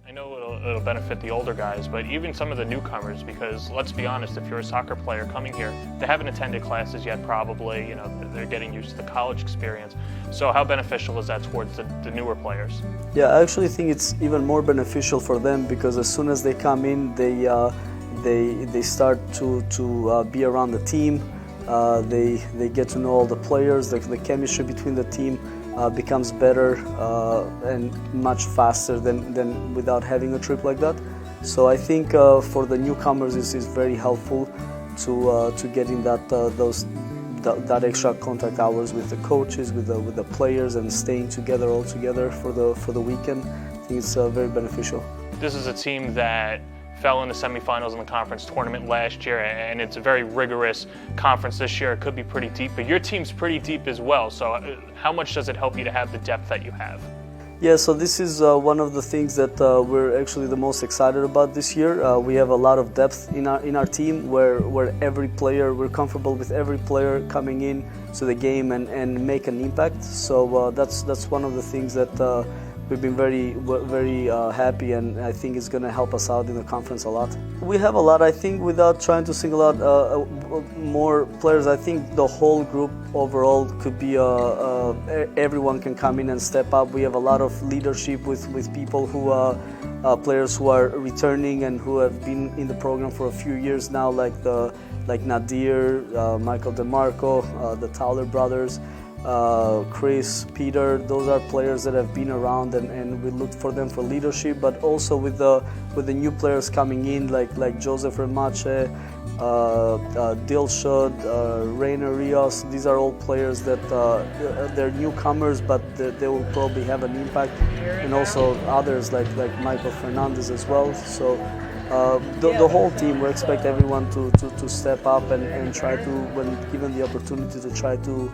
I know it'll benefit the older guys, but even some of the newcomers, because let's be honest, if you're a soccer player coming here, they haven't attended classes yet probably, they're getting used to the college experience. So how beneficial is that towards the newer players? Yeah, I actually think it's even more beneficial for them because as soon as they come in, they start to be around the team. They get to know all the players, the chemistry between the team becomes better and much faster than without having a trip like that. So I think for the newcomers this is very helpful to getting that extra contact hours with the coaches, with the players, and staying together all together for the weekend. I think it's very beneficial. This is a team that fell in the semifinals in the conference tournament last year, and it's a very rigorous conference this year. It could be pretty deep, but your team's pretty deep as well. So how much does it help you to have the depth that you have? Yeah, so this is one of the things that we're actually the most excited about this year. We have a lot of depth in our team where every player, we're comfortable with every player coming in to the game and make an impact. So that's one of the things that we've been very happy, and I think it's going to help us out in the conference a lot. We have a lot, I think, without trying to single out more players. I think the whole group overall could be, everyone can come in and step up. We have a lot of leadership with people who are players who are returning and who have been in the program for a few years now, like Nadir, Michael DeMarco, the Towler brothers. Chris, Peter, those are players that have been around, and we look for them for leadership, but also with the new players coming in like Joseph Remache, Dilshad, Rainer Rios. These are all players that they're newcomers, but they will probably have an impact, and also others like Michael Fernandez as well. So the whole team, we expect everyone to step up and try to, when given the opportunity, to try to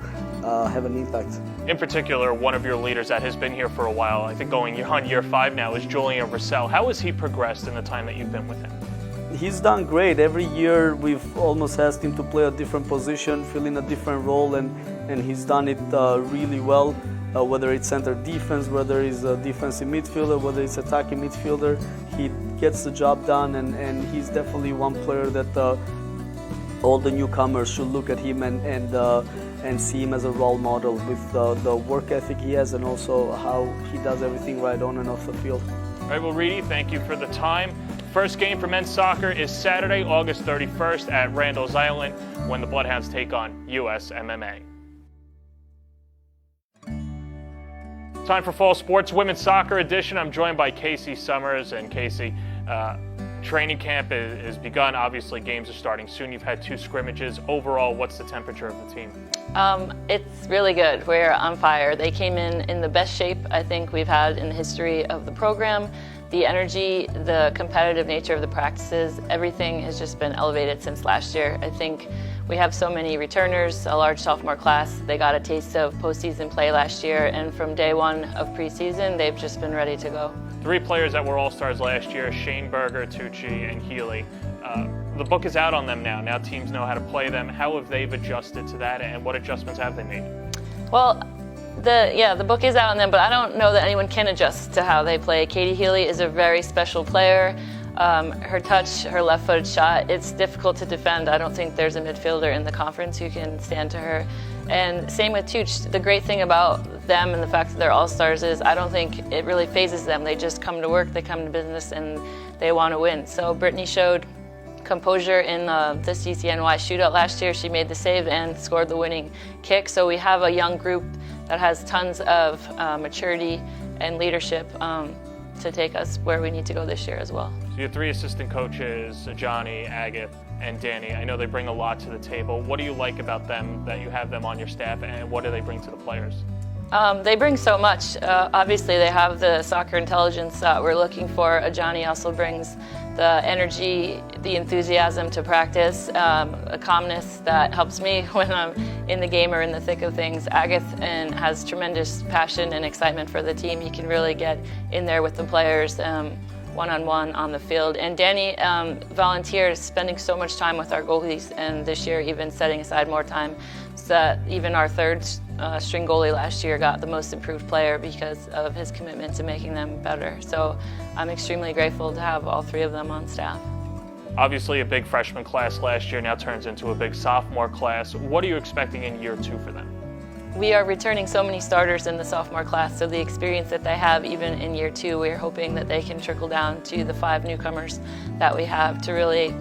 have an impact. In particular, one of your leaders that has been here for a while, I think going on year 5 now, is Julian Russell. How has he progressed in the time that you've been with him? He's done great. Every year we've almost asked him to play a different position, fill in a different role, and he's done it really well. Whether it's center defense, whether it's a defensive midfielder, whether it's attacking midfielder, he gets the job done, and he's definitely one player that all the newcomers should look at him and see him as a role model with the work ethic he has, and also how he does everything right on and off the field. All right, well, Reedy, thank you for the time. First game for men's soccer is Saturday, August 31st at Randall's Island, when the Bloodhounds take on USMMA. Time for Fall Sports Women's Soccer Edition. I'm joined by Casey Summers. And Casey, training camp is begun. Obviously, games are starting soon. You've had 2 scrimmages. Overall, what's the temperature of the team? It's really good. We're on fire. They came in the best shape I think we've had in the history of the program. The energy, the competitive nature of the practices, everything has just been elevated since last year. I think we have so many returners, a large sophomore class. They got a taste of postseason play last year, and from day 1 of preseason, they've just been ready to go. 3 players that were all-stars last year, Shane Berger, Tucci, and Healy. The book is out on them now. Now teams know how to play them. How have they adjusted to that, and what adjustments have they made? Well, the book is out on them, but I don't know that anyone can adjust to how they play. Katie Healy is a very special player. Her touch, her left-footed shot, it's difficult to defend. I don't think there's a midfielder in the conference who can stand to her. And same with Tooch. The great thing about them and the fact that they're all-stars is I don't think it really phases them. They just come to work, they come to business, and they want to win. So Brittany showed composure in the CCNY shootout last year. She made the save and scored the winning kick. So we have a young group that has tons of maturity and leadership to take us where we need to go this year as well. So you have 3 assistant coaches, Johnny, Agatha, and Danny. I know they bring a lot to the table. What do you like about them, that you have them on your staff, and what do they bring to the players? They bring so much. Obviously, they have the soccer intelligence that we're looking for. Johnny also brings the energy, the enthusiasm to practice, a calmness that helps me when I'm in the game or in the thick of things. Agatha has tremendous passion and excitement for the team. He can really get in there with the players one-on-one on the field. And Danny volunteers, spending so much time with our goalies, and this year even setting aside more time so that even our third string goalie last year got the most improved player because of his commitment to making them better. So I'm extremely grateful to have all three of them on staff. Obviously a big freshman class last year now turns into a big sophomore class. What are you expecting in year 2 for them? We are returning so many starters in the sophomore class, so the experience that they have even in year 2, we're hoping that they can trickle down to the 5 newcomers that we have to really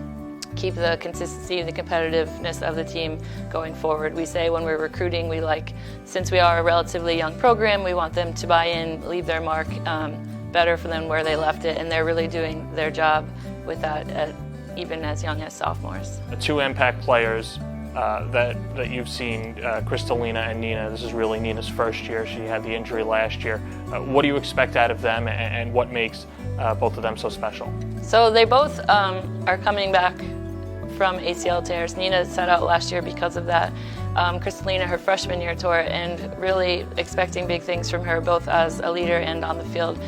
keep the consistency, the competitiveness of the team going forward. We say when we're recruiting, since we are a relatively young program, we want them to buy in, leave their mark better for them where they left it, and they're really doing their job with that even as young as sophomores. The 2 impact players that you've seen, Kristalina and Nina. This is really Nina's first year. She had the injury last year. What do you expect out of them, and what makes both of them so special? So they both are coming back from ACL tears. Nina sat out last year because of that. Kristalina, her freshman year tore, and really expecting big things from her, both as a leader and on the field.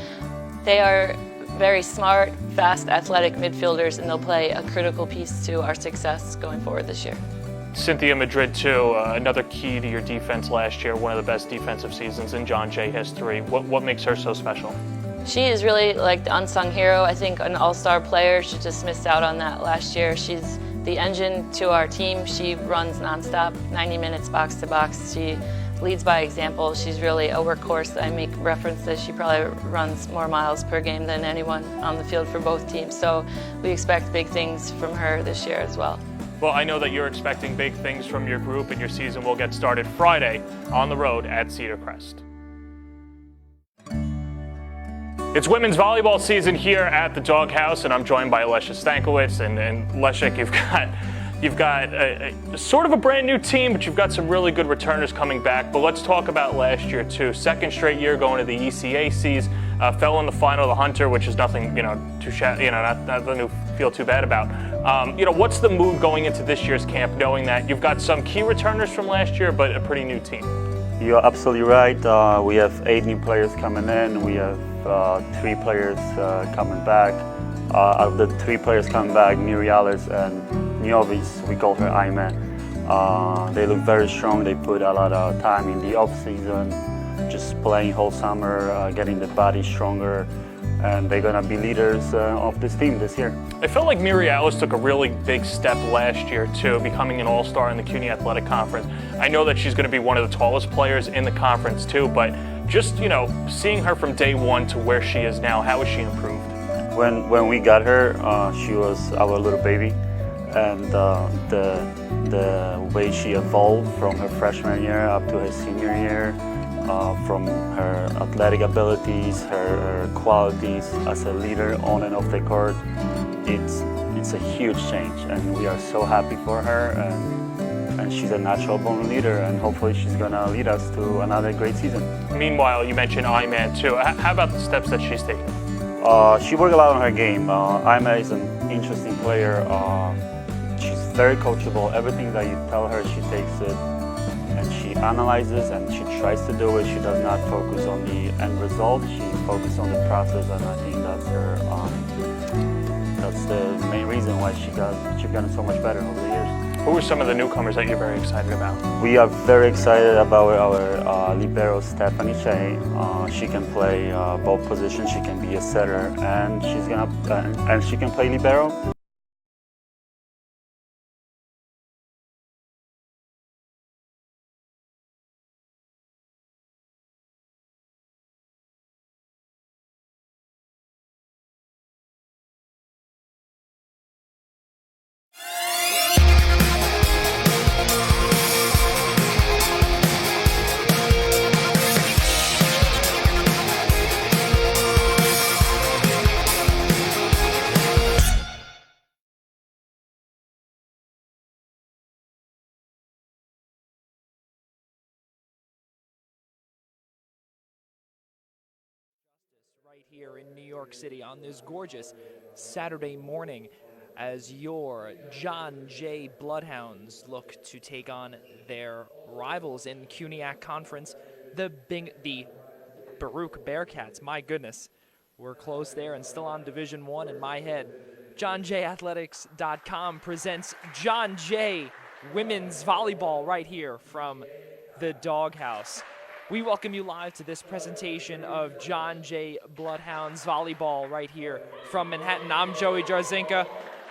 They are very smart, fast, athletic midfielders, and they'll play a critical piece to our success going forward this year. Cynthia Madrid, too, another key to your defense last year, one of the best defensive seasons, and John Jay has 3. What makes her so special? She is really like the unsung hero. I think an all-star player. She just missed out on that last year. She's the engine to our team. She runs nonstop, 90 minutes box to box. She leads by example. She's really a workhorse. I make reference that she probably runs more miles per game than anyone on the field for both teams. So we expect big things from her this year as well. Well, I know that you're expecting big things from your group, and your season will get started Friday on the road at Cedar Crest. It's women's volleyball season here at the Doghouse, and I'm joined by Lesha Stankiewicz. And Leszek, you've got a sort of a brand new team, but you've got some really good returners coming back. But let's talk about last year too. Second straight year going to the ECACs. Fell in the final of the Hunter, which is nothing, not nothing to feel too bad about. What's the mood going into this year's camp, knowing that you've got some key returners from last year, but a pretty new team? You're absolutely right. We have 8 new players coming in. We have 3 players coming back. Of the 3 players coming back, Mirialis and Niovis, we call her Aime. They look very strong. They put a lot of time in the off season, just playing whole summer, getting the body stronger, and they're gonna be leaders of this team this year. I felt like Mirialis took a really big step last year too, becoming an all-star in the CUNY Athletic Conference. I know that she's gonna be one of the tallest players in the conference too, but just, seeing her from day one to where she is now, how has she improved? When we got her, she was our little baby, and the way she evolved from her freshman year up to her senior year, from her athletic abilities, her qualities as a leader on and off the court, it's a huge change, and we are so happy for her, and she's a natural born leader, and hopefully she's gonna lead us to another great season. Meanwhile, you mentioned Iman too. How about the steps that she's taken? She worked a lot on her game. Aime is an interesting player. She's very coachable. Everything that you tell her, she takes it and she analyzes and she tries to do it. She does not focus on the end result. She focuses on the process, and I think that's her. That's the main reason why she's gotten so much better over the years. Who are some of the newcomers that you're very excited about? We are very excited about our libero Stephanie Shea. She can play both positions. She can be a setter, and she can play libero. Right here in New York City on this gorgeous Saturday morning, as your John Jay Bloodhounds look to take on their rivals in CUNYAC Conference, the Baruch Bearcats. My goodness, we're close there and still on Division I in my head. JohnJayAthletics.com presents John Jay women's volleyball right here from the Doghouse. We welcome you live to this presentation of John Jay Bloodhounds volleyball right here from Manhattan. I'm Joey Jarzinka.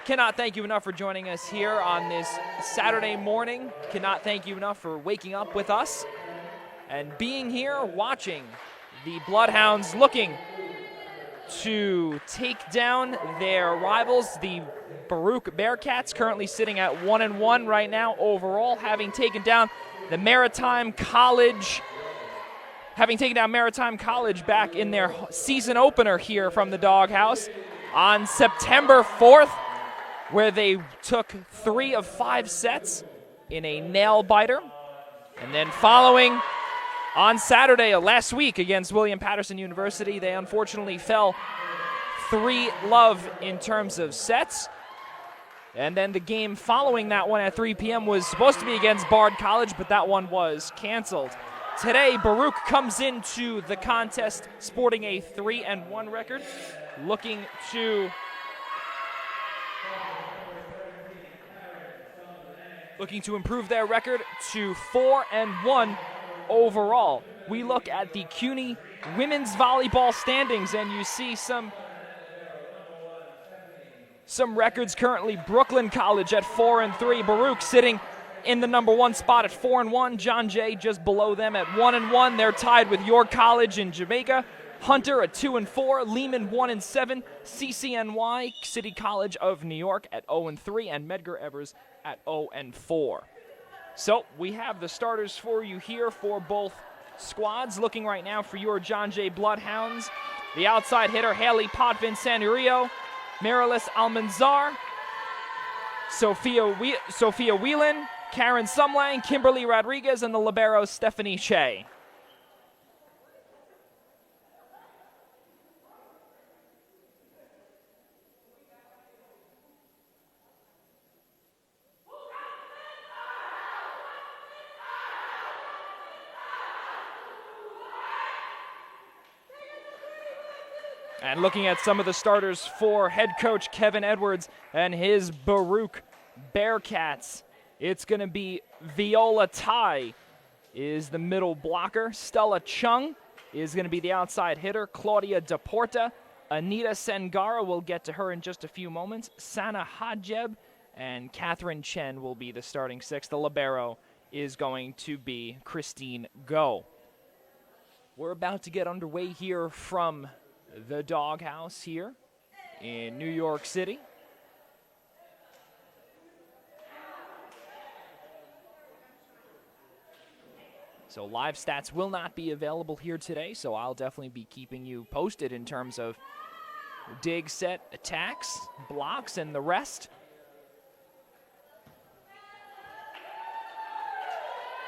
Cannot thank you enough for joining us here on this Saturday morning. Cannot thank you enough for waking up with us and being here watching the Bloodhounds looking to take down their rivals, the Baruch Bearcats, currently sitting at 1-1 right now overall, having taken down Maritime College back in their season opener here from the Doghouse on September 4th, where they took 3 of 5 sets in a nail-biter. And then following on Saturday last week against William Patterson University, they unfortunately fell 3-love in terms of sets. And then the game following that one at 3 p.m. was supposed to be against Bard College, but that one was canceled. Today, Baruch comes into the contest sporting a 3-1 record, looking to improve their record to 4-1 overall. We look at the CUNY women's volleyball standings, and you see some records currently. Brooklyn College at 4-3. Baruch sitting in the number 1 spot at 4-1. John Jay just below them at 1-1. They're tied with York College in Jamaica. Hunter at 2-4. Lehman 1-7. CCNY, City College of New York, at 0-3, and Medgar Evers at 0-4. So we have the starters for you here for both squads. Looking right now for your John Jay Bloodhounds. The outside hitter, Haley Potvin Sanurio, Marilis Almanzar, Sophia Whelan, Karen Sumlang, Kimberly Rodriguez, and the libero Stephanie Shea. And looking at some of the starters for head coach Kevin Edwards and his Baruch Bearcats, it's going to be Viola Tai is the middle blocker. Stella Chung is going to be the outside hitter. Claudia Deporta, Anita Sengara, we'll get to her in just a few moments. Sana Hajeb and Catherine Chen will be the starting 6. The libero is going to be Christine Go. We're about to get underway here from the Doghouse here in New York City. So live stats will not be available here today, so I'll definitely be keeping you posted in terms of dig, set, attacks, blocks, and the rest.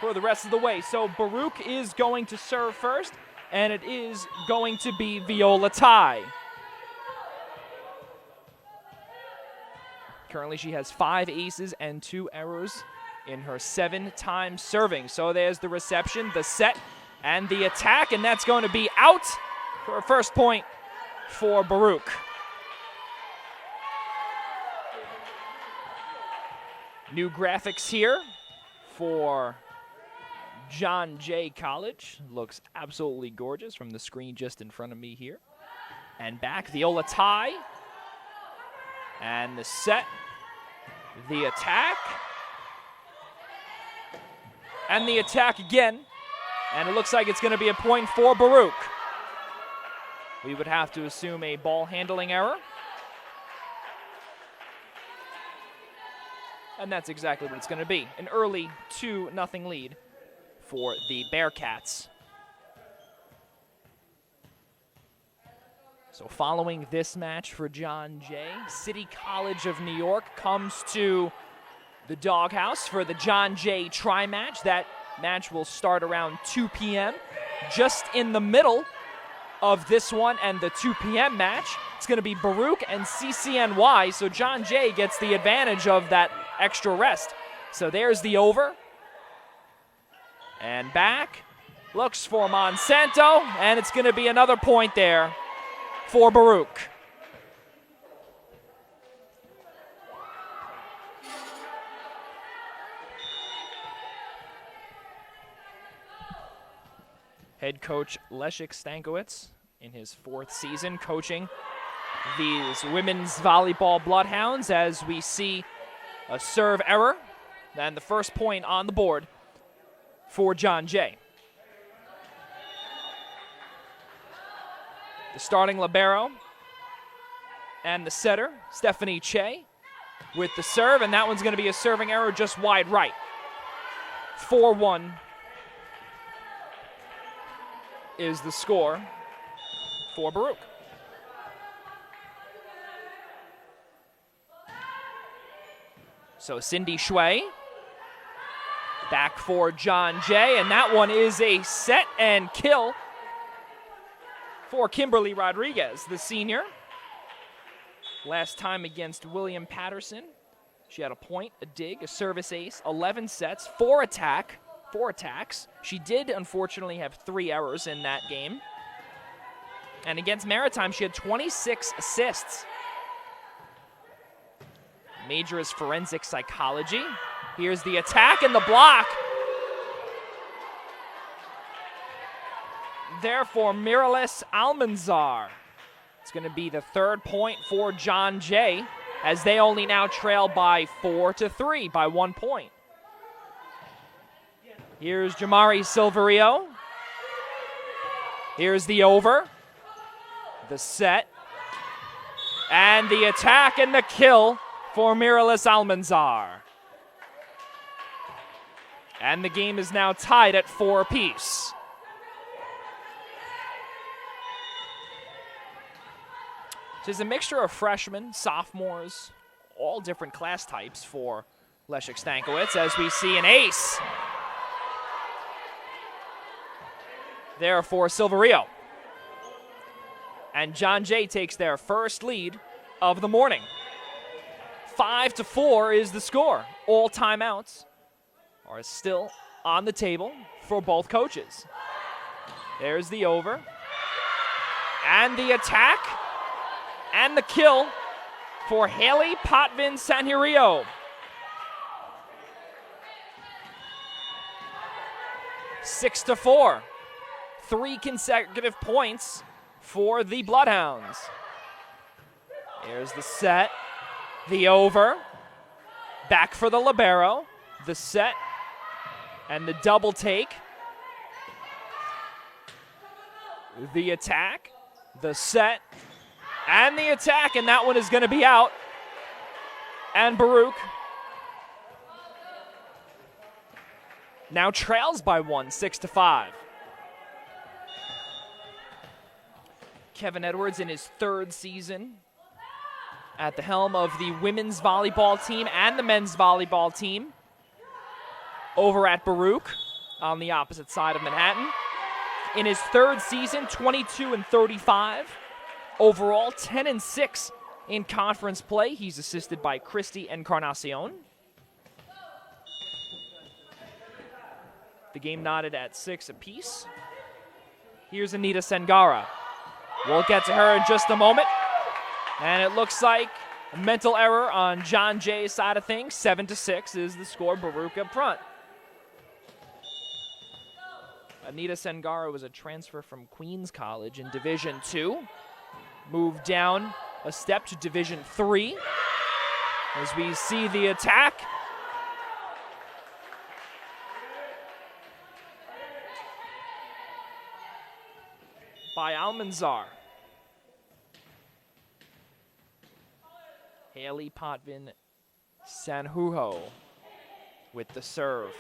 For the rest of the way. So Baruch is going to serve first, and it is going to be Viola Tai. Currently she has 5 aces and 2 errors in her 7 times serving. So there's the reception, the set, and the attack, and that's going to be out for a first point for Baruch. New graphics here for John Jay College. Looks absolutely gorgeous from the screen just in front of me here. And back, Viola Tai. And the set, the attack. And the attack again. And it looks like it's going to be a point for Baruch. We would have to assume a ball handling error. And that's exactly what it's going to be. An early 2-0 lead for the Bearcats. So following this match for John Jay, City College of New York comes to the Doghouse for the John Jay tri-match. That match will start around 2 p.m. Just in the middle of this one and the 2 p.m. match, it's going to be Baruch and CCNY, so John Jay gets the advantage of that extra rest. So there's the over. And back, looks for Monsanto, and it's going to be another point there for Baruch. Head coach Leszek Stankiewicz in his 4th season coaching these women's volleyball Bloodhounds, as we see a serve error and the first point on the board for John Jay. The starting libero and the setter, Stephanie Che, with the serve, and that one's going to be a serving error just wide right. 4-1 is the score for Baruch. So Cindy Shui back for John Jay, and that one is a set and kill for Kimberly Rodriguez, the senior. Last time against William Patterson, she had a point, a dig, a service ace, 11 sets, 4 attacks. She did, unfortunately, have 3 errors in that game. And against Maritime, she had 26 assists. Major is forensic psychology. Here's the attack and the block. Therefore, Miralis Almanzar. It's going to be the 3rd point for John Jay, as they only now trail by 4-3 by 1 point. Here's Jamari Silverio. Here's the over, the set, and the attack and the kill for Miralis Almanzar. And the game is now tied at 4 apiece. It's a mixture of freshmen, sophomores, all different class types for Leszek Stankiewicz, as we see an ace there for Silverio. And John Jay takes their first lead of the morning. 5-4 is the score. All timeouts are still on the table for both coaches. There's the over. And the attack. And the kill for Haley Potvin Sanhirio. 6-4. 3 consecutive points for the Bloodhounds. There's the set, the over, back for the libero, the set, and the double take. The attack, the set, and the attack, and that one is going to be out. And Baruch now trails by 1, 6-5. Kevin Edwards in his 3rd season at the helm of the women's volleyball team and the men's volleyball team over at Baruch on the opposite side of Manhattan. In his 3rd season, 22-35. Overall, 10-6 in conference play. He's assisted by Christy Encarnacion. The game knotted at 6 apiece. Here's Anita Sengara. We'll get to her in just a moment. And it looks like a mental error on John Jay's side of things. 7-6 is the score. Baruch up front. Anita Sengara was a transfer from Queens College in Division II. Moved down a step to Division III. As we see the attack. By Almanzar. Haley Potvin Sanhuho with the serve.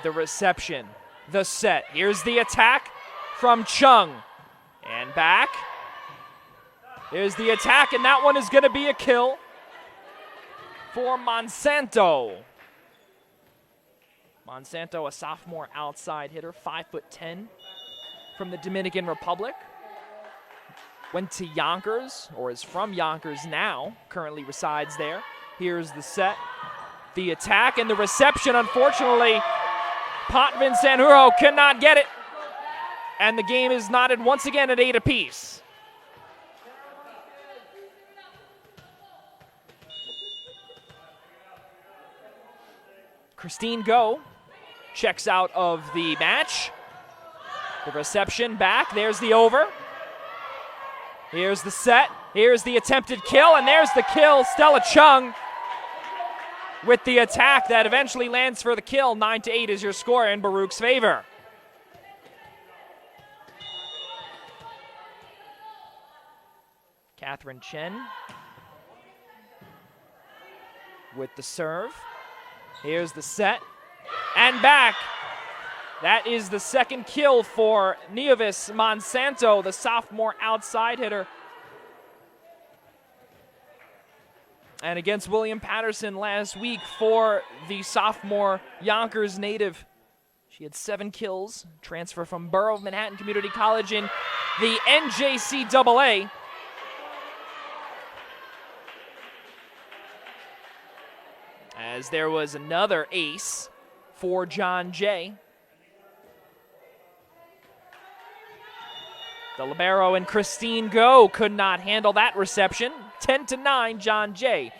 The reception. The set. Here's the attack from Chung. And back. Here's the attack, and that one is going to be a kill for Monsanto. Monsanto, a sophomore outside hitter, 5'10", from the Dominican Republic. Went to Yonkers, or is from Yonkers now, currently resides there. Here's the set, the attack, and the reception. Unfortunately, Potvin Sanhuro cannot get it. And the game is knotted once again at 8 apiece. Christine Go checks out of the match. The reception back, there's the over. Here's the set, here's the attempted kill, and there's the kill. Stella Chung with the attack that eventually lands for the kill. 9-8 is your score in Baruch's favor. Catherine Chen with the serve. Here's the set, and back. That is the second kill for Nieves Monsanto, the sophomore outside hitter. And against William Patterson last week for the sophomore Yonkers native. She had 7 kills, transfer from Borough of Manhattan Community College in the NJCAA. As there was another ace for John Jay. The libero and Christine Go could not handle that reception. 10-9, John Jay.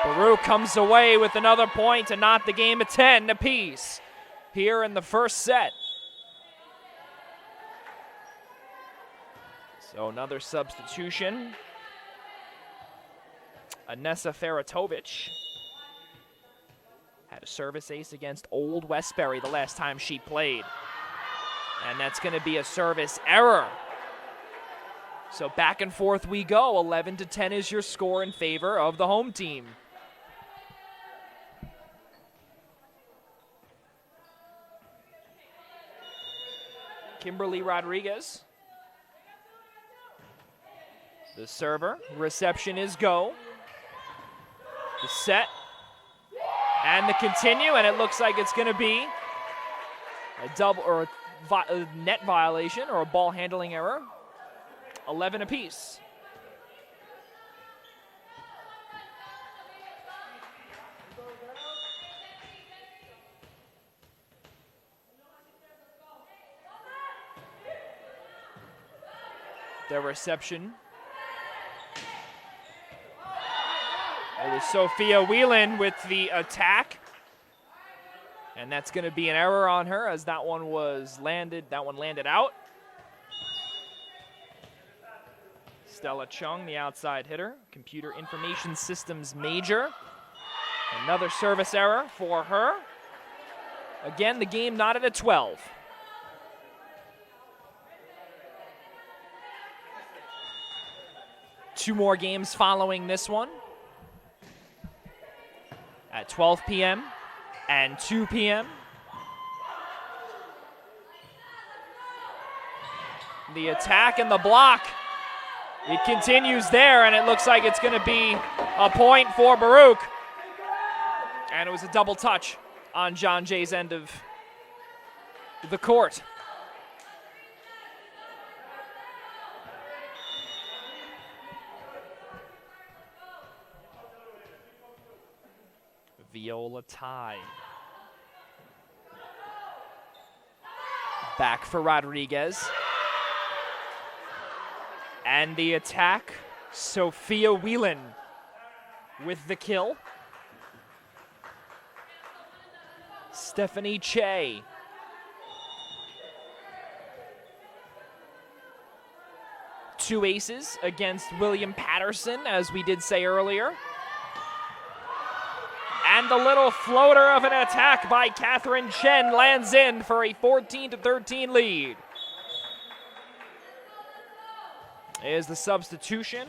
Baruch comes away with another point to knot the game at 10 apiece here in the first set. So another substitution. Anessa Feratovich had a service ace against Old Westbury the last time she played. And that's going to be a service error. So back and forth we go. 11-10 is your score in favor of the home team. Kimberly Rodriguez. The server. Reception is go. The set. And the continue, and it looks like it's going to be a double or a net violation or a ball handling error. 11 apiece. The reception. It was Sophia Whelan with the attack. And that's going to be an error on her as that one landed out. Stella Chung, the outside hitter, computer information systems major. Another service error for her. Again, the game knotted at 12. Two more games following this one. At 12 p.m. and 2 p.m. The attack and the block. It continues there, and it looks like it's going to be a point for Baruch. And it was a double touch on John Jay's end of the court. Viola tie. Back for Rodriguez. And the attack, Sophia Whelan with the kill. Stephanie Che. Two aces against William Patterson, as we did say earlier. And the little floater of an attack by Catherine Chen lands in for a 14-13 lead. Is the substitution.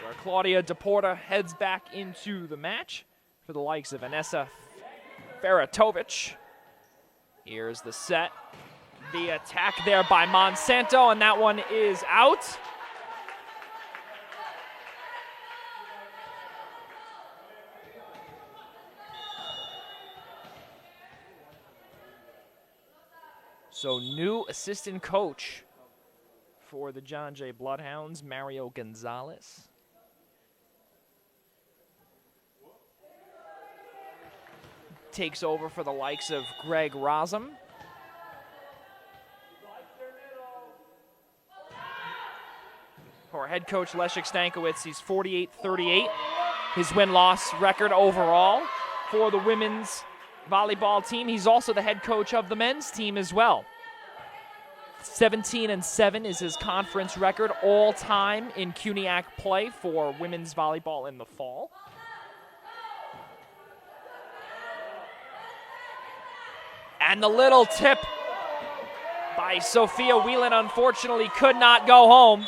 Where Claudia DePorta heads back into the match for the likes of Anessa Feratovich. Here's the set. The attack there by Monsanto, and that one is out. So new assistant coach for the John Jay Bloodhounds, Mario Gonzalez. Takes over for the likes of Greg Rosum. Jorge head coach Leszek Stankiewicz. He's 48-38. His win-loss record overall for the women's volleyball team. He's also the head coach of the men's team as well. 17-7 is his conference record all time in CUNYAC play for women's volleyball in the fall. And the little tip by Sophia Whelan unfortunately could not go home.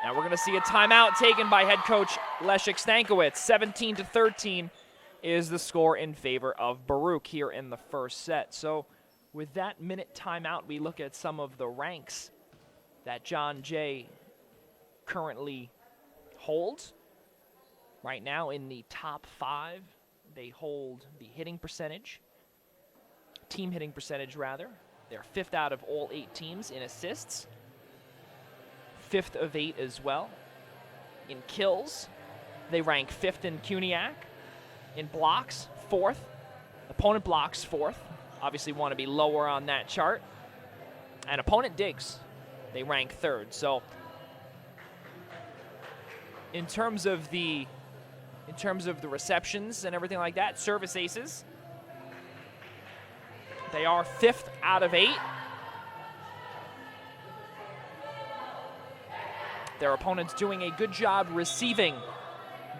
Now we're going to see a timeout taken by head coach Leszek Stankiewicz. 17-13 is the score in favor of Baruch here in the first set. So with that minute timeout, we look at some of the ranks that John Jay currently holds. Right now in the top 5, they hold the hitting percentage, team hitting percentage rather. They're 5th out of all 8 teams in assists, 5th of 8 as well. In kills, they rank 5th in CUNYAC. In blocks, 4th. Opponent blocks, 4th. Obviously want to be lower on that chart. And opponent digs, they rank 3rd. So in terms of the receptions and everything like that, service aces, they are 5th out of 8. Their opponents doing a good job receiving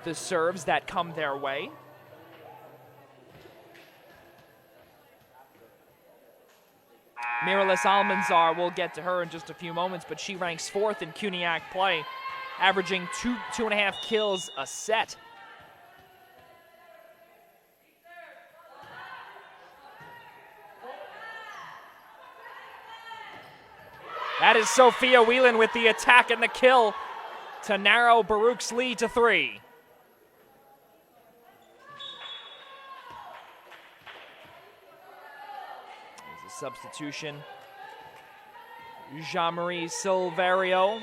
the serves that come their way. Miralis Almanzar, we'll get to her in just a few moments, but she ranks 4th in CUNYAC play, averaging 2.5 kills a set. That is Sophia Whelan with the attack and the kill to narrow Baruch's lead to 3. There's a substitution. Jean-Marie Silverio.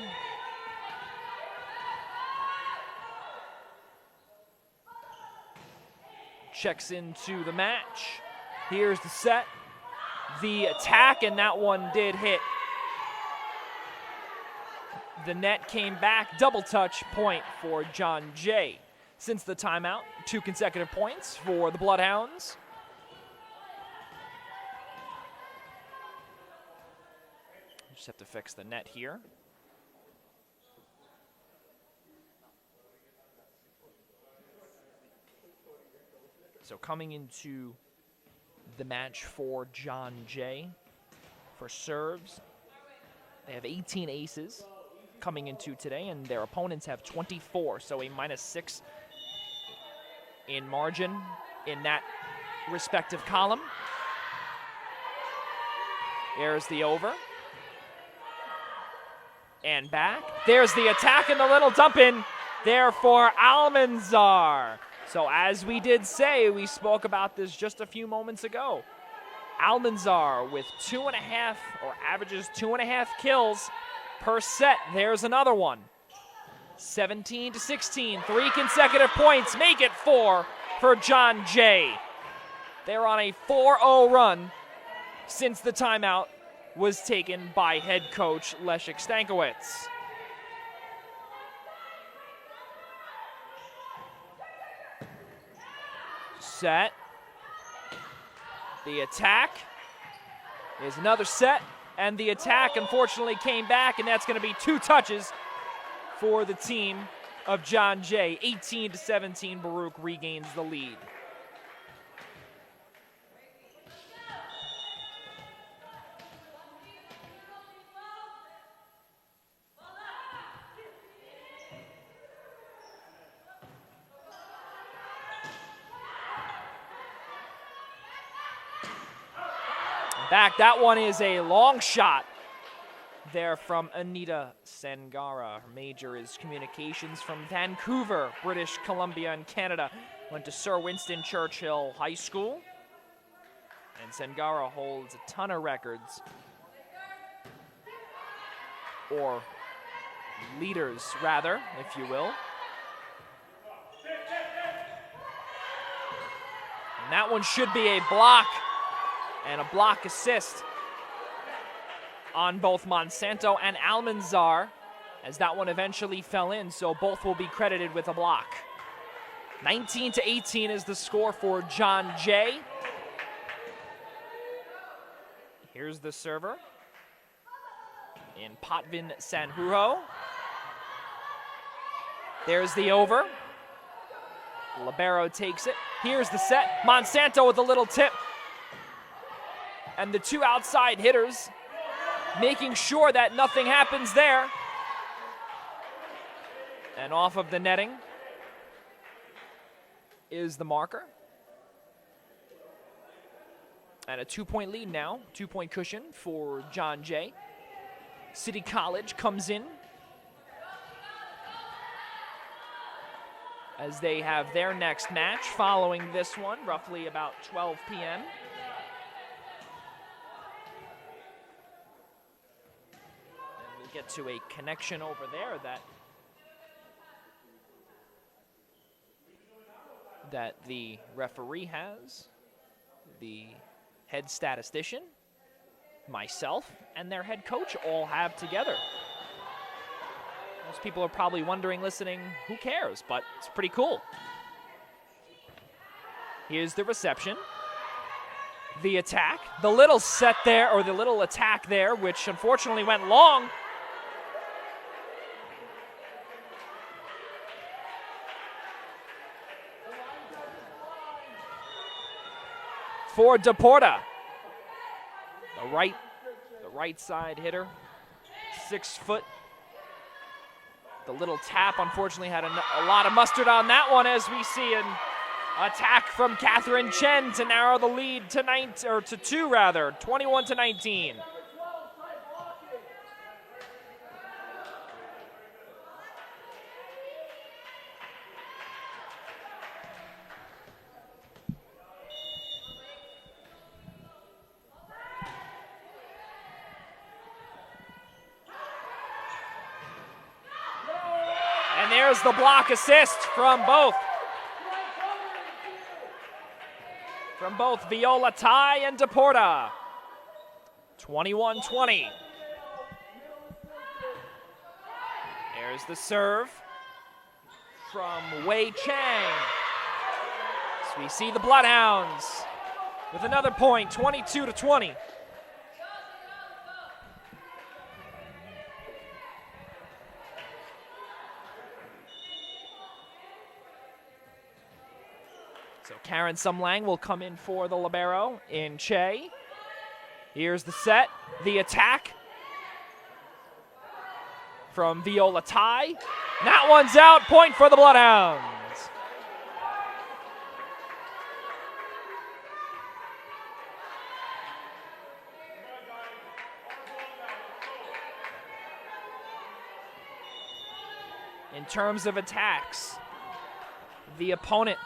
Checks into the match. Here's the set. The attack, and that one did hit. The net came back, double touch point for John Jay. Since the timeout, 2 consecutive points for the Bloodhounds. Just have to fix the net here. So coming into the match for John Jay, for serves, they have 18 aces coming into today, and their opponents have 24, so a -6 in margin in that respective column. There's the over. And back. There's the attack and the little dump in there for Almanzar. So as we did say, we spoke about this just a few moments ago. Almanzar with 2.5, or averages 2.5 kills per set. There's another one. 17-16, 3 consecutive points, make it 4 for John Jay. They're on a 4-0 run since the timeout was taken by head coach Leszek Stankiewicz. Set. The attack is another set, and the attack unfortunately came back, and that's going to be 2 touches for the team of John Jay. 18-17, Baruch regains the lead. Back, that one is a long shot there from Anita Sangara. Her major is communications from Vancouver, British Columbia in Canada. Went to Sir Winston Churchill High School. And Sangara holds a ton of records, or leaders rather, if you will. And that one should be a block. And a block assist on both Monsanto and Almanzar as that one eventually fell in, so both will be credited with a block. 19-18 is the score for John Jay. Here's the server in Potvin Sanjurjo. There's the over. Libero takes it. Here's the set. Monsanto with a little tip. And the two outside hitters making sure that nothing happens there. And off of the netting is the marker. And a 2-point lead now, 2-point cushion for John Jay. City College comes in as they have their next match following this one, roughly about 12 p.m. And we'll get to a connection over there that the referee has, the head statistician, myself, and their head coach all have together. Most people are probably wondering, listening, who cares? But it's pretty cool. Here's the reception. The attack. The little set there, or the little attack there, which unfortunately went long. For Deporta. The right side hitter. 6 foot. The little tap, unfortunately, had a lot of mustard on that one, as we see an attack from Catherine Chen to narrow the lead to 2, 21-19. And there's the block assist from both. Viola Tai and Deporta. 21-20. There's the serve from Wei Chang. So we see the Bloodhounds with another point, 22-20. So Karen Sumlang will come in for the libero in Che. Here's the set, the attack from Viola Tai. That one's out, point for the Bloodhounds. In terms of attacks, the opponent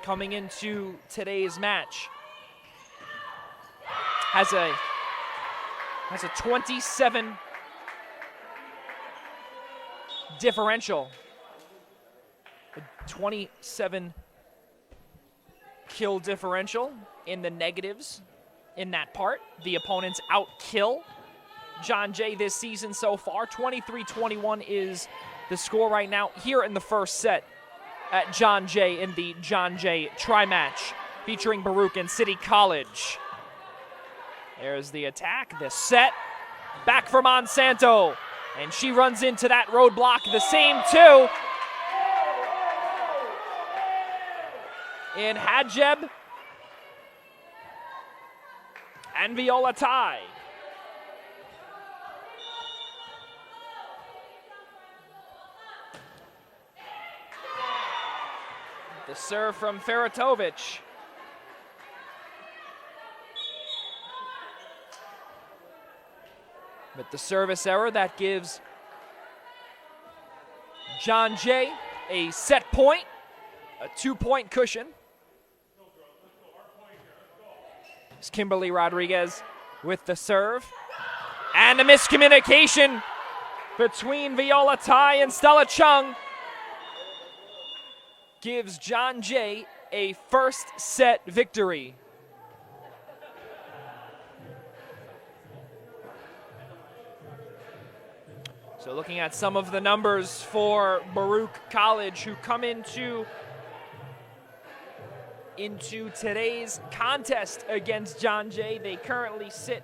coming into today's match has a 27 differential, a 27 kill differential in the negatives in that part. The opponent's outkill John Jay this season so far. 23-21 is the score right now here in the first set at John Jay in the John Jay tri-match featuring Baruch and City College. There's the attack, the set, back for Monsanto, and she runs into that roadblock, the same two. In Hadjeb and Viola Tai. The serve from Feratovic. With the service error, that gives John Jay a set point, a 2-point cushion. It's Kimberly Rodriguez with the serve. And a miscommunication between Viola Tai and Stella Chung gives John Jay a first set victory. So looking at some of the numbers for Baruch College, who come into today's contest against John Jay. They currently sit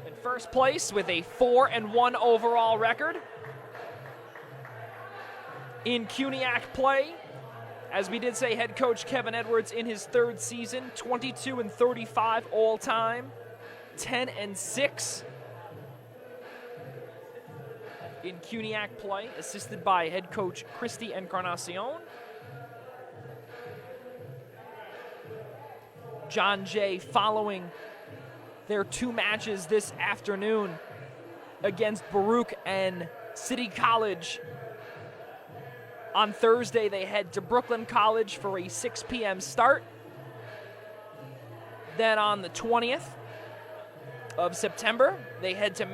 in first place with a 4-1 overall record in CUNYAC play. As we did say, head coach Kevin Edwards in his third season, 22-35 all time, 10-6 in CUNYAC play, assisted by head coach Christy Encarnacion. John Jay following their 2 matches this afternoon against Baruch and City College. On Thursday, they head to Brooklyn College for a 6 p.m. start. Then on the 20th of September, they head to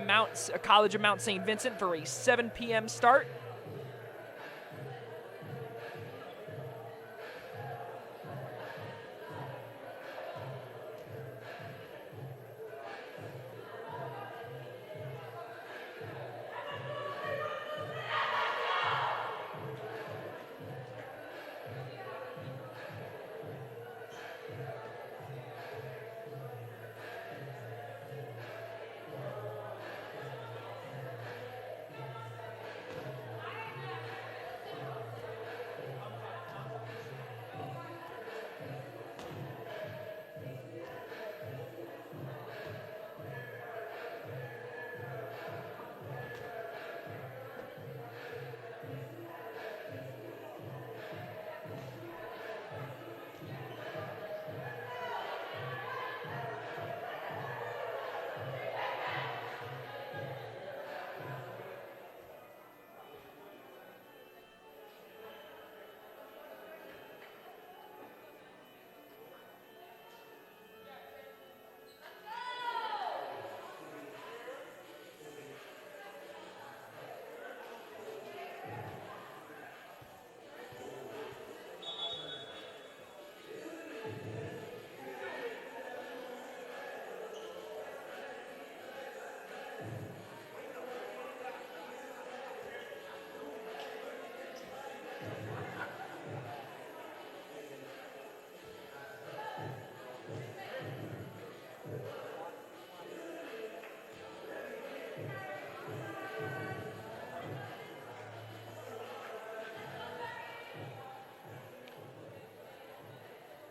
College of Mount St. Vincent for a 7 p.m. start.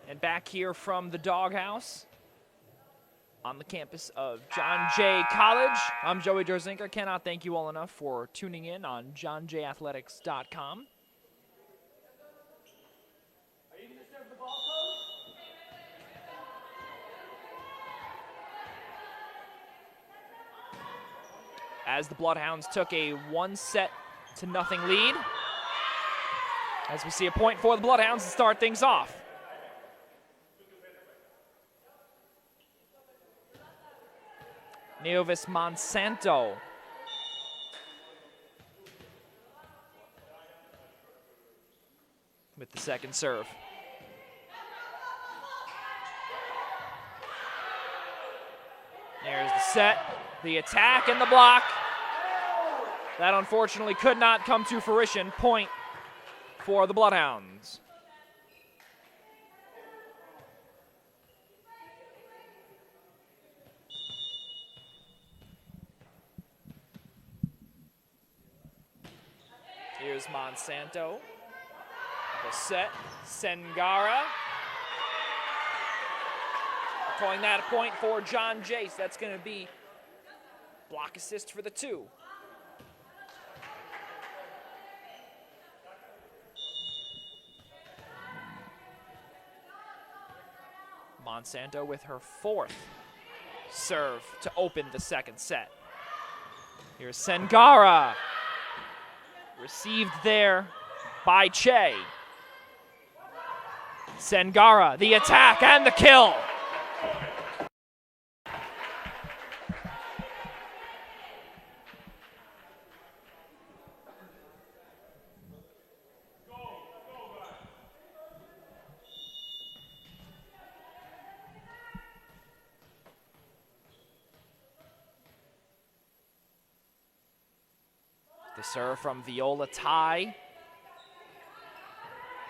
And back here from the doghouse on the campus of John Jay College, I'm Joey Derzinker. Cannot thank you all enough for tuning in on johnjathletics.com. As the Bloodhounds took a 1-0 lead. As we see a point for the Bloodhounds to start things off. Neovis Monsanto with the second serve. There's the set, the attack, and the block. That unfortunately could not come to fruition. Point for the Bloodhounds. Here's Monsanto. The set, Sengara. Calling that a point for John Jace. That's going to be block assist for the 2. Monsanto with her 4th serve to open the second set. Here's Sengara. Received there by Che. Sengara, the attack and the kill. The serve from Viola Tai.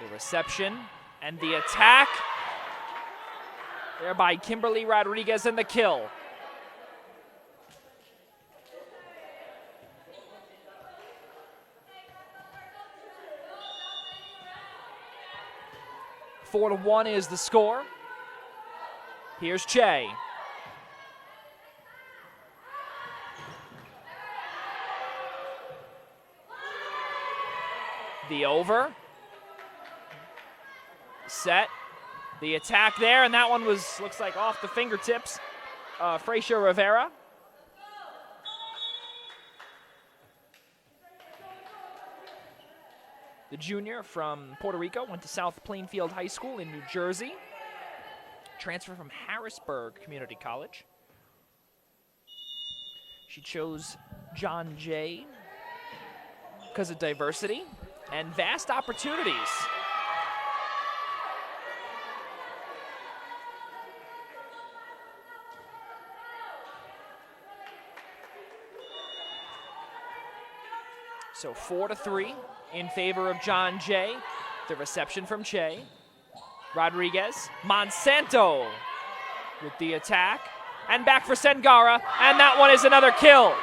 The reception and the attack. There by Kimberly Rodriguez and the kill. Four to 1 is the score. Here's Che. The over. Set. The attack there, and that one looks like off the fingertips. Fraicia Rivera. The junior from Puerto Rico, went to South Plainfield High School in New Jersey. Transferred from Harrisburg Community College. She chose John Jay because of diversity and vast opportunities. So 4-3 in favor of John Jay. The reception from Che. Rodriguez, Monsanto with the attack. And back for Sengara, and that one is another kill.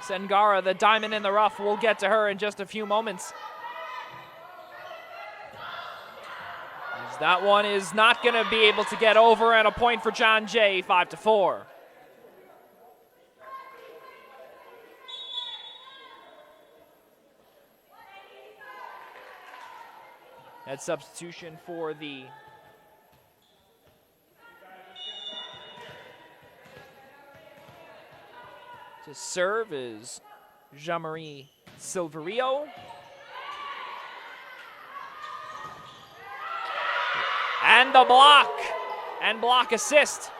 Sengara, the diamond in the rough, we'll get to her in just a few moments. That one is not going to be able to get over, and a point for John Jay, 5-4. That substitution for the to serve is Jean-Marie Silverio. And the block and block assist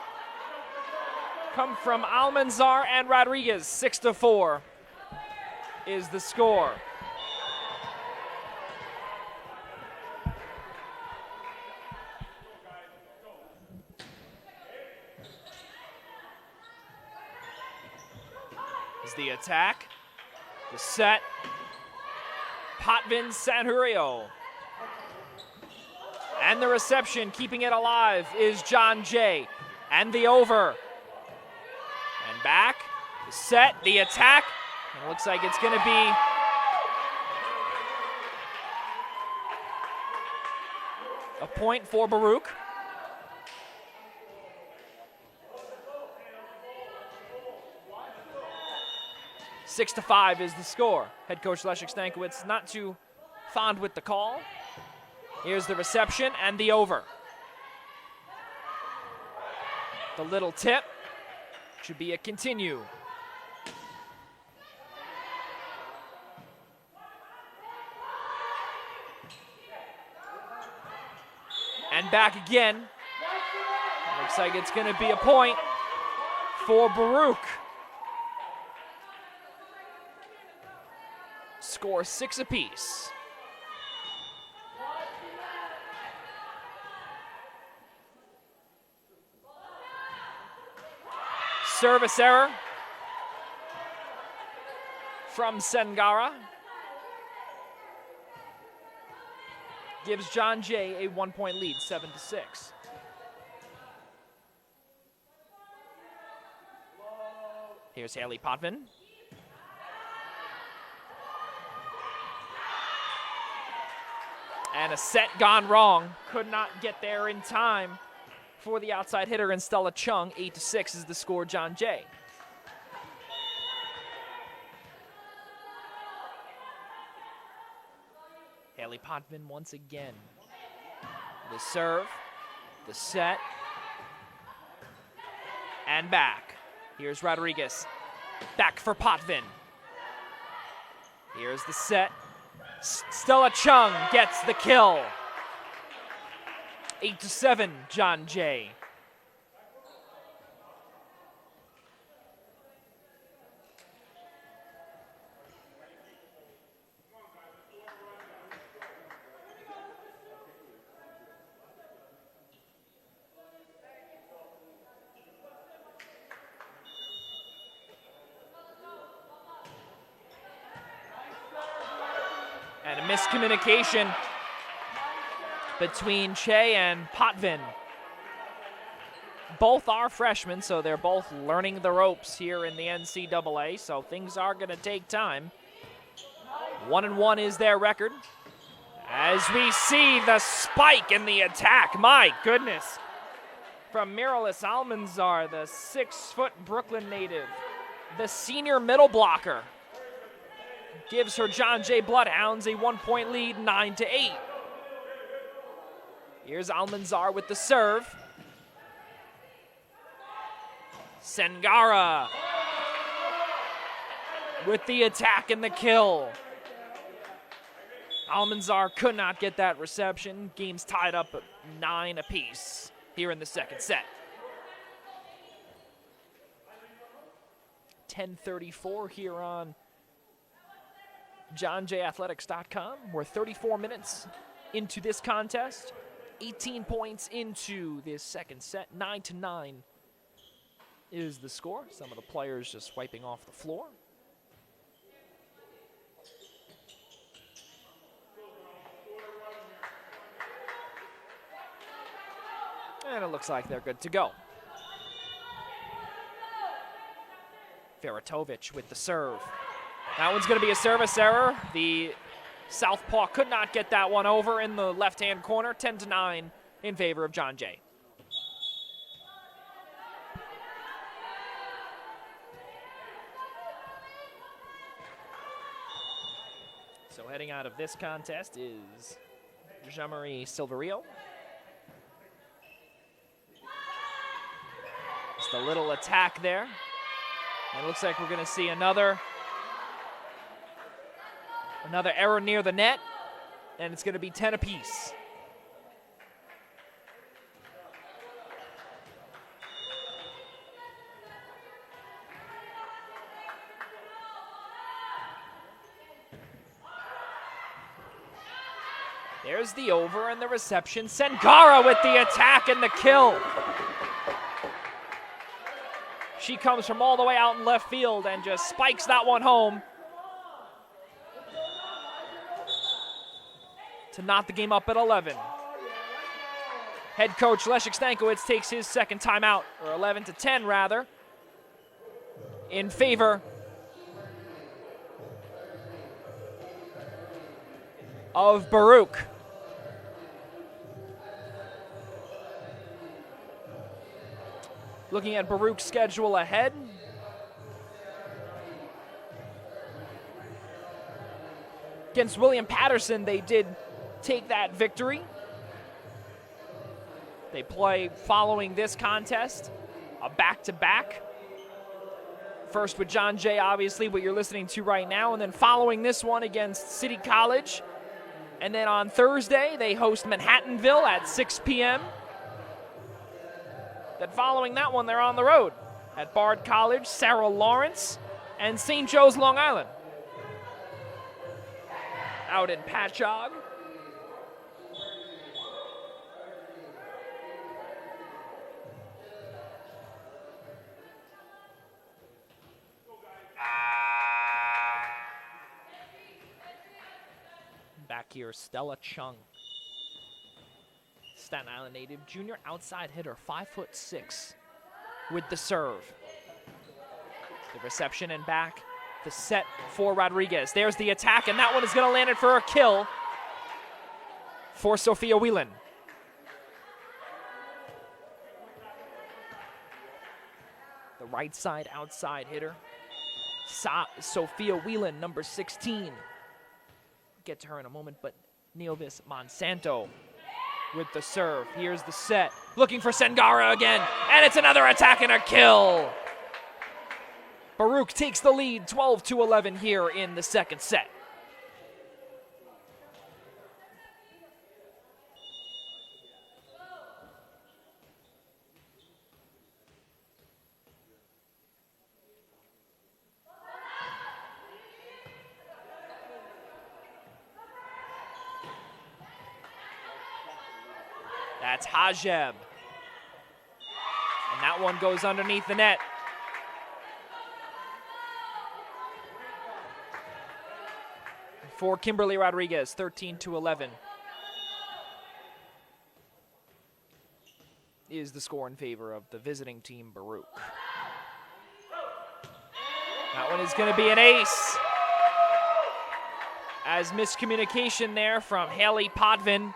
come from Almanzar and Rodriguez. 6-4 is the score. Is the attack, the set, Potvin Sanjurio. And the reception, keeping it alive, is John Jay. And the over. And back, the set, the attack. And it looks like it's going to be a point for Baruch. Six to 5 is the score. Head coach Leszek Stankiewicz not too fond with the call. Here's the reception and the over. The little tip should be a continue. And back again. Looks like it's going to be a point for Baruch. Score 6 apiece. Service error from Sengara. Gives John Jay a 1-point lead, 7-6. Here's Haley Potvin. And a set gone wrong. Could not get there in time for the outside hitter and Stella Chung. 8-6 is the score, John Jay. Haley Potvin once again. The serve, the set, and back. Here's Rodriguez. Back for Potvin. Here's the set. Stella Chung gets the kill. 8-7, John Jay. miscommunication between Che and Potvin. Both are freshmen, so they're both learning the ropes here in the NCAA, so things are going to take time. 1-1 is their record. As we see the spike in the attack, my goodness, from Miralis Almanzar, the 6-foot Brooklyn native, the senior middle blocker, gives her John Jay Bloodhounds a 1-point lead, 9-8. Here's Almanzar with the serve. Sengara with the attack and the kill. Almanzar could not get that reception. Game's tied up at 9 apiece here in the second set. 10:34 here on JohnJAthletics.com. We're 34 minutes into this contest. 18 points into this second set. 9-9 is the score. Some of the players just wiping off the floor. And it looks like they're good to go. Feratovic with the serve. That one's going to be a service error. The southpaw could not get that one over in the left-hand corner. 10-9 in favor of John Jay. So heading out of this contest is Jean-Marie Silverio. Just a little attack there. And it looks like we're going to see another error near the net, and it's going to be 10 apiece. There's the over and the reception. Sengara with the attack and the kill. She comes from all the way out in left field and just spikes that one home to knot the game up at 11. Head coach Leszek Stankiewicz takes his second timeout, or 11-10 rather, in favor of Baruch. Looking at Baruch's schedule ahead. Against William Patterson, they did take that victory. They play following this contest, a back-to-back. First with John Jay, obviously, what you're listening to right now, and then following this one against City College. And then on Thursday, they host Manhattanville at 6 p.m. Then following that one, they're on the road at Bard College, Sarah Lawrence, and St. Joe's, Long Island. Out in Patchogue. Back here, Stella Chung. Staten Island native, junior outside hitter, 5'6", with the serve. The reception and back, the set for Rodriguez. There's the attack, and that one is going to land it for a kill for Sophia Whelan. The right side outside hitter, Sophia Whelan, number 16. Get to her in a moment, but Neilvis Monsanto with the serve. Here's the set. Looking for Sengara again, and it's another attack and a kill. Baruch takes the lead 12-11 here in the second set. That's Hajeb. And that one goes underneath the net. for Kimberly Rodriguez, 13-11 is the score in favor of the visiting team, Baruch. That one is going to be an ace. As miscommunication there from Haley Potvin.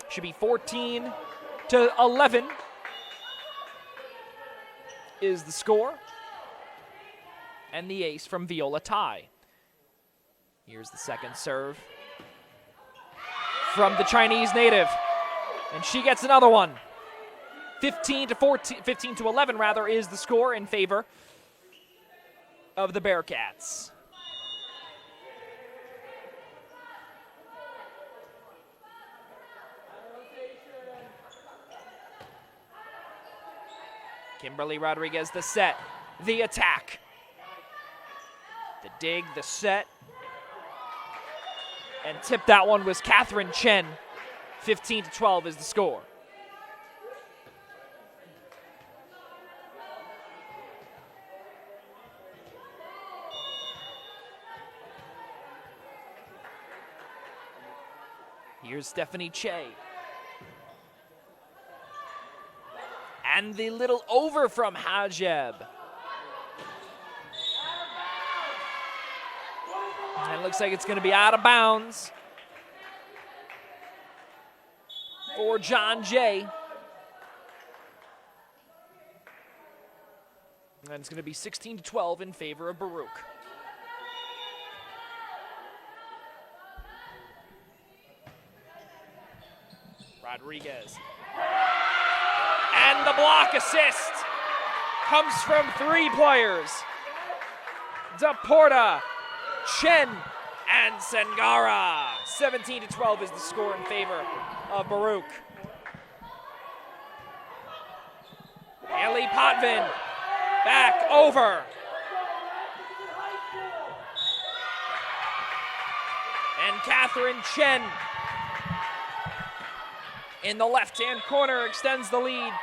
Should be 14-11 is the score. And the ace from Viola Tai. Here's the second serve from the Chinese native. And she gets another one. 15-11 rather is the score in favor of the Bearcats. Kimberly Rodriguez, the set, the attack. The dig, the set. And tip that one was Catherine Chen. 15-12 is the score. Here's Stephanie Che. And the little over from Hajeb. And it looks like it's going to be out of bounds for John Jay. And it's going to be 16-12 in favor of Baruch. Rodriguez. And the block assist comes from three players. Deporta, Chen, and Sengara. 17-12 is the score in favor of Baruch. Haley Potvin back over. And Catherine Chen in the left-hand corner extends the lead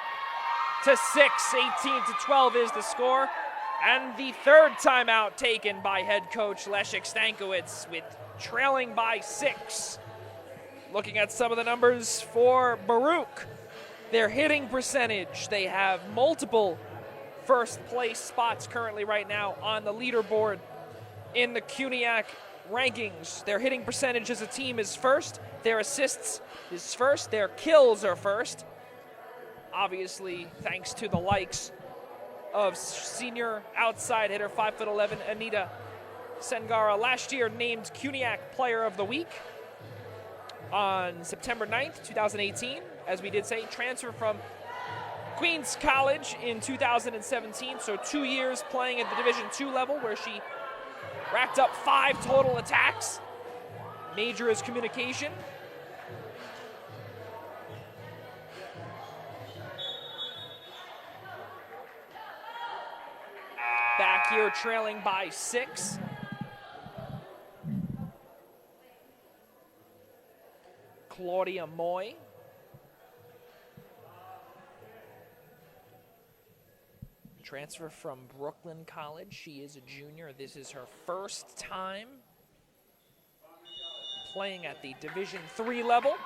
to 6. 18-12 is the score. And the third timeout taken by head coach Leszek Stankiewicz with trailing by 6. Looking at some of the numbers for Baruch, their hitting percentage, they have multiple first place spots currently right now on the leaderboard in the CUNYAC rankings. Their hitting percentage as a team is first. Their assists is first. Their kills are first. Obviously, thanks to the likes of senior outside hitter 5'11" Anita Sengara, last year named CUNYAC Player of the Week on September 9th, 2018. As we did say, transfer from Queens College in 2017, so 2 years playing at the Division II level where she racked up 5 total attacks. Major is communication. Back here trailing by 6. Claudia Moy. Transfer from Brooklyn College. She is a junior. This is her first time playing at the Division III level.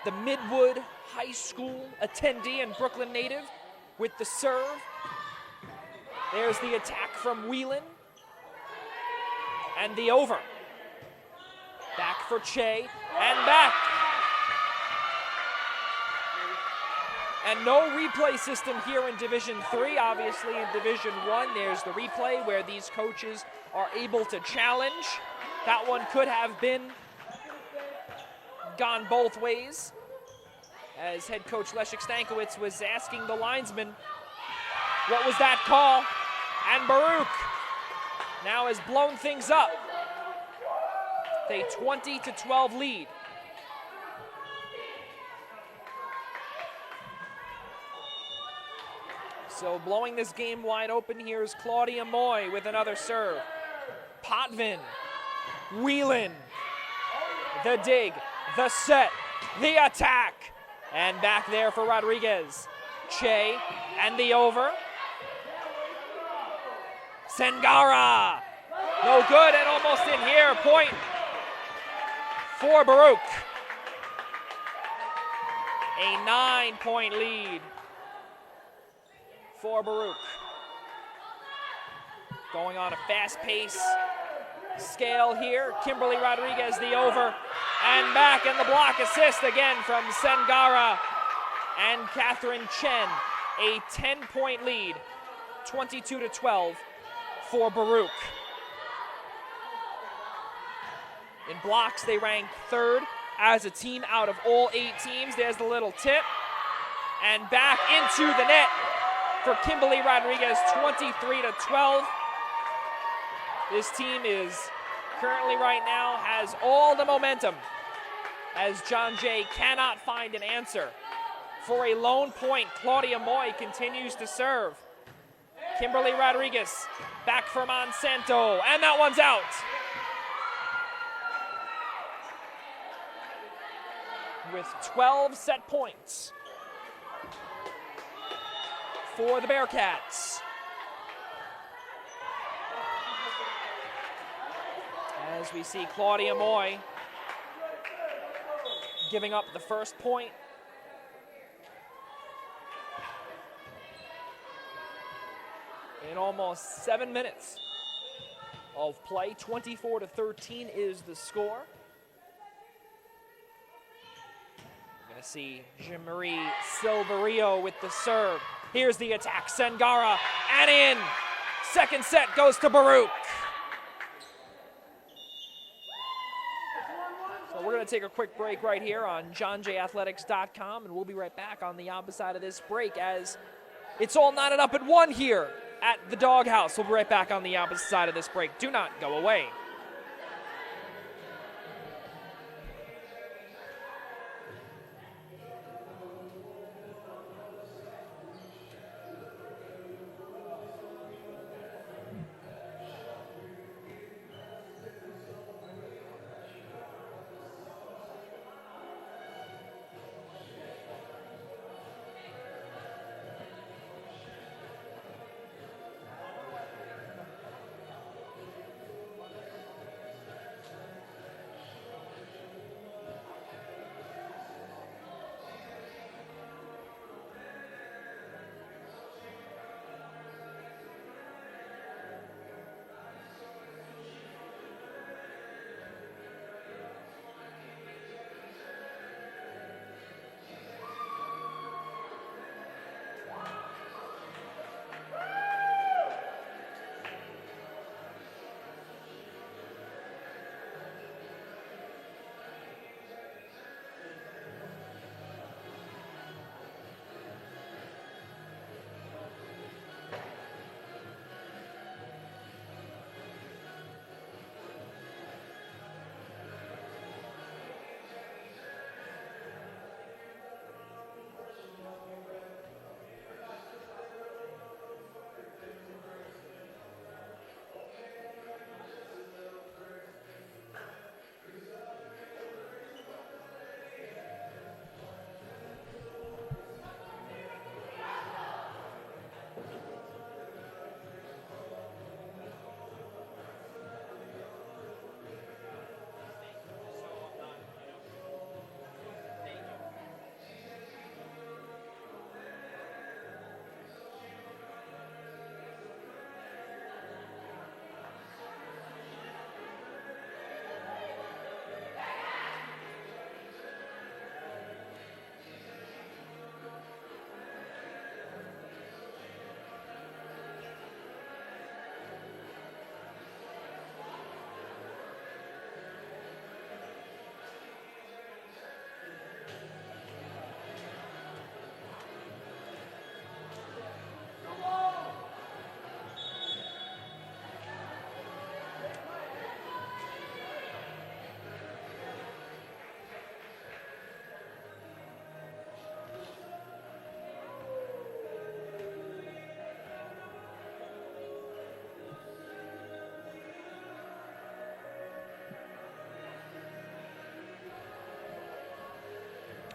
The Midwood High School attendee and Brooklyn native with the serve. There's the attack from Whelan. And the over. Back for Che, and back. And no replay system here in Division III. Obviously in Division I, there's the replay where these coaches are able to challenge. That one could have been gone both ways, as head coach Leszek Stankiewicz was asking the linesman, what was that call? And Baruch now has blown things up. A 20-12 lead. So blowing this game wide open here is Claudia Moy with another serve. Potvin, Whelan, the dig, the set, the attack. And back there for Rodriguez. Che and the over. Sengara No good, and almost in here. Point for Baruch. A 9-point lead for Baruch. Going on a fast pace scale here. Kimberly Rodriguez, the over and back, and the block assist again from Sengara and Catherine Chen. A 10-point lead, 22-12 for Baruch. In blocks, they rank third as a team out of all 8 teams. There's the little tip. And back into the net for Kimberly Rodriguez, 23-12. This team is currently right now has all the momentum as John Jay cannot find an answer. For a lone point, Claudia Moy continues to serve. Kimberly Rodriguez back for Monsanto, and that one's out. With 12 set points for the Bearcats. As we see Claudia Moy giving up the first point. In almost 7 minutes of play, 24-13 is the score. We're gonna see Jean-Marie Silverio with the serve. Here's the attack, Sengara, and in. Second set goes to Baruch. So we're gonna take a quick break right here on johnjathletics.com, and we'll be right back on the opposite side of this break as it's all knotted up at 1 here at the Doghouse. We'll be right back on the opposite side of this break. Do not go away.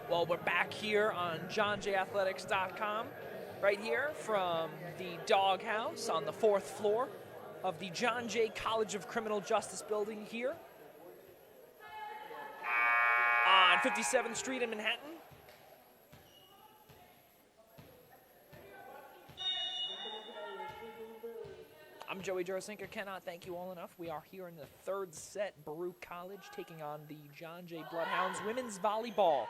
Well, we're back here on johnjathletics.com, right here from the Doghouse on the 4th floor of the John Jay College of Criminal Justice building here on 57th Street in Manhattan. I'm Joey Jorosinka. Cannot thank you all enough. We are here in the third set. Baruch College taking on the John Jay Bloodhounds women's volleyball.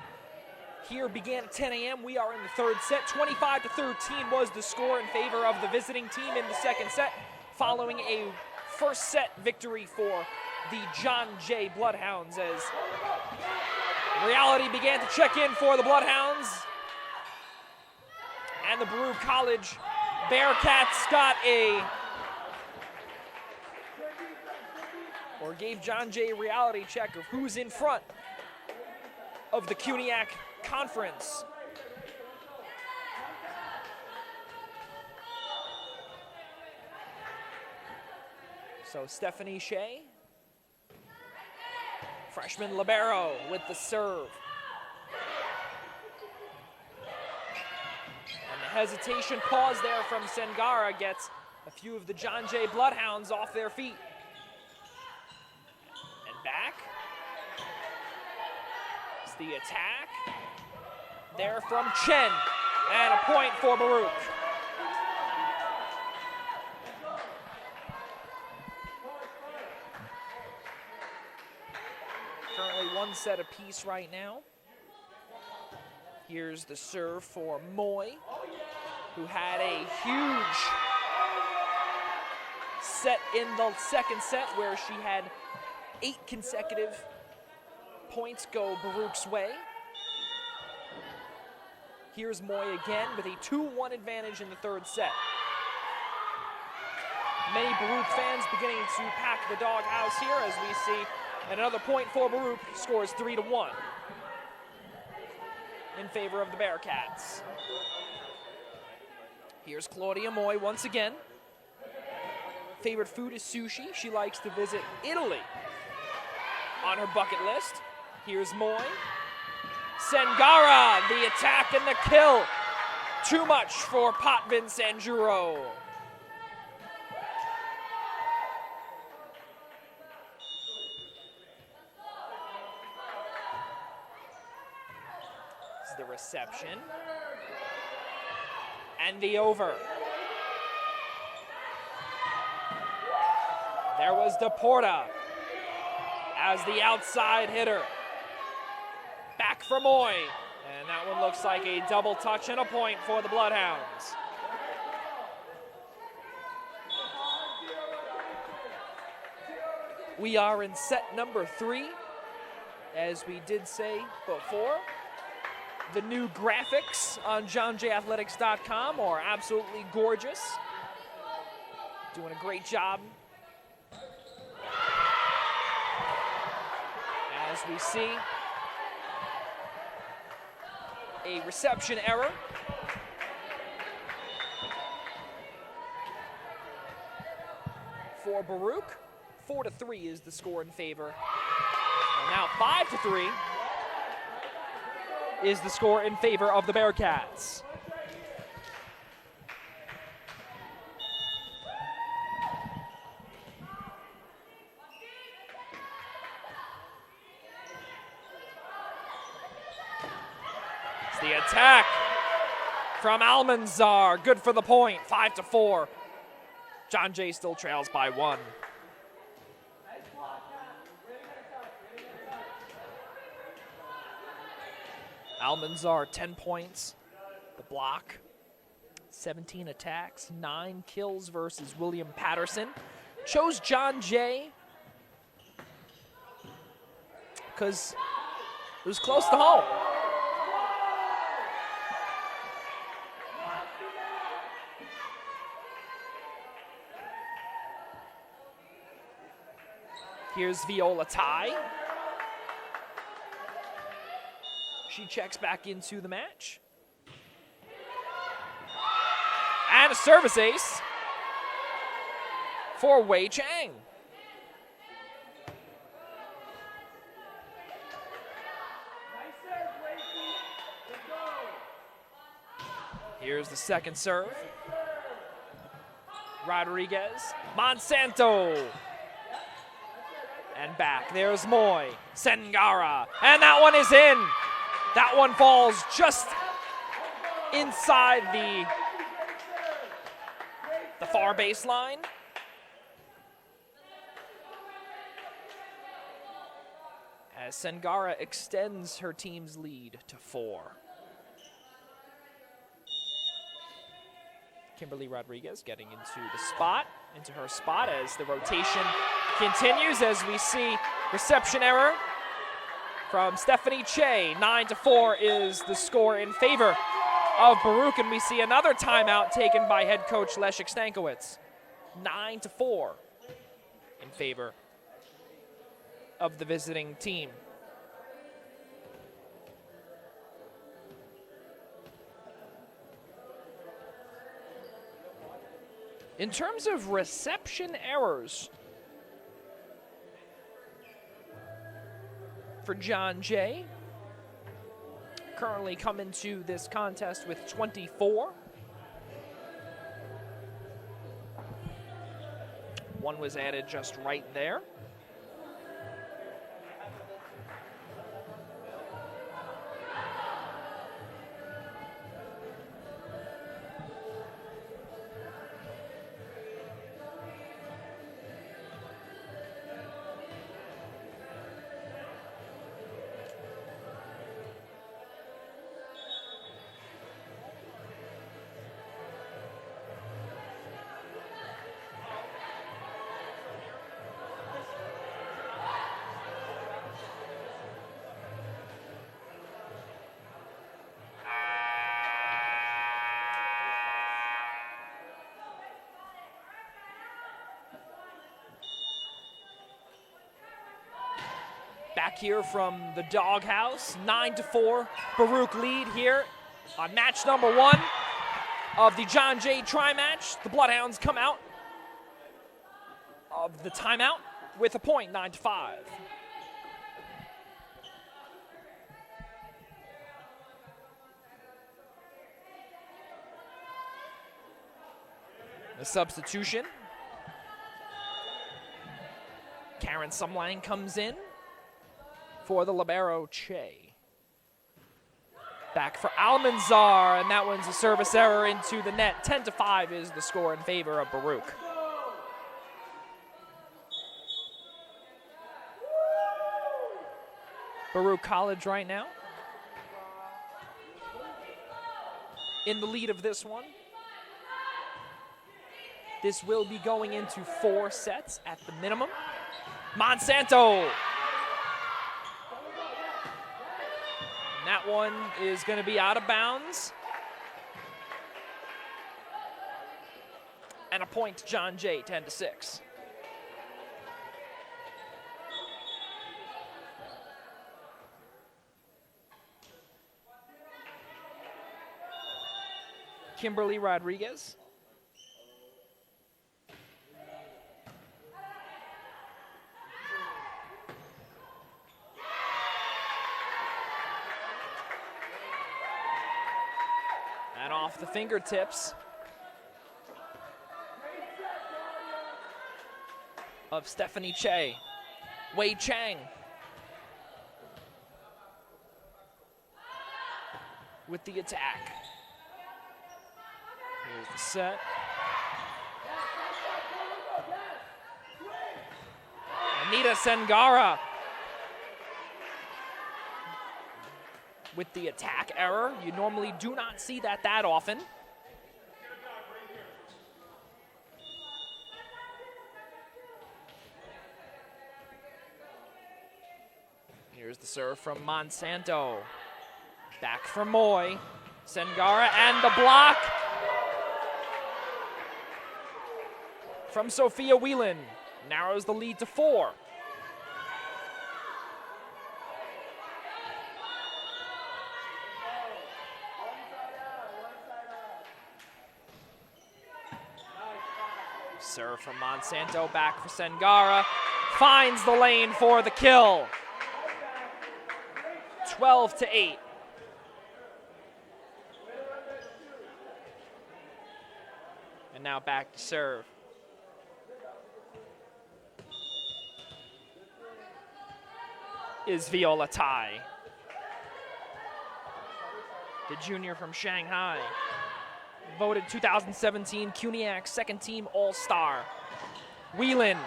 Here began at 10 a.m. We are in the third set. 25-13 was the score in favor of the visiting team in the second set, following a first set victory for the John Jay Bloodhounds as reality began to check in for the Bloodhounds. And the Baruch College Bearcats got gave John Jay a reality check of who's in front of the CUNYAC Conference. So Stephanie Shea, freshman libero with the serve. And the hesitation pause there from Sengara gets a few of the John Jay Bloodhounds off their feet. Back. It's the attack. There from Chen. And a point for Baruch. Currently one set apiece right now. Here's the serve for Moy, who had a huge set in the second set where she had 8 consecutive points go Baruch's way. Here's Moy again with a 2-1 advantage in the third set. Many Baruch fans beginning to pack the doghouse here as we see another point for Baruch, scores 3-1 in favor of the Bearcats. Here's Claudia Moy once again. Favorite food is sushi. She likes to visit Italy on her bucket list. Here's Moy. Sengara, the attack and the kill. Too much for Potvin Sanjuro. This is the reception. And the over. There was DePorta as the outside hitter. Back for Moy. And that one looks like a double touch and a point for the Bloodhounds. We are in set number 3. As we did say before, the new graphics on johnjathletics.com are absolutely gorgeous. Doing a great job. As we see a reception error. For Baruch, 4-3 is the score in favor. And now 5-3 is the score in favor of the Bearcats. The attack from Almanzar, good for the point, 5-4. John Jay still trails by 1. Almanzar, 10 points, the block, 17 attacks, 9 kills versus William Patterson. Chose John Jay because it was close to home. Here's Viola Tai. She checks back into the match. And a service ace for Wei Chang. Here's the second serve. Rodriguez, Monsanto. And back, there's Moy, Sengara, and that one is in. That one falls just inside the far baseline. As Sengara extends her team's lead to 4. Kimberly Rodriguez getting into her spot as the rotation continues, as we see reception error from Stephanie Che. 9-4 is the score in favor of Baruch, and we see another timeout taken by head coach Leszek Stankiewicz. 9-4 in favor of the visiting team. In terms of reception errors for John Jay, currently come into this contest with 24. One was added just right there. Back here from the doghouse, 9-4, Baruch lead here on match number 1 of the John Jay tri-match. The Bloodhounds come out of the timeout with a point, 9-5. The substitution. Karen Sumlang comes in for the libero Che. Back for Almanzar, and that one's a service error into the net. 10-5 is the score in favor of Baruch. Baruch College right now in the lead of this one. This will be going into 4 sets at the minimum. Monsanto. That one is going to be out of bounds. And a point to John Jay, 10-6. Kimberly Rodriguez. And off the fingertips of Stephanie Che. Wei Chang with the attack. Here's the set. Anita Sengara with the attack error. You normally do not see that often. Here's the serve from Monsanto. Back for Moy. Sengara and the block from Sophia Whelan. Narrows the lead to 4. Serve from Monsanto, back for Sengara. Finds the lane for the kill. 12-8. And now back to serve is Viola Tai. The junior from Shanghai. Voted 2017 CUNYAC second team All-Star. Whelan,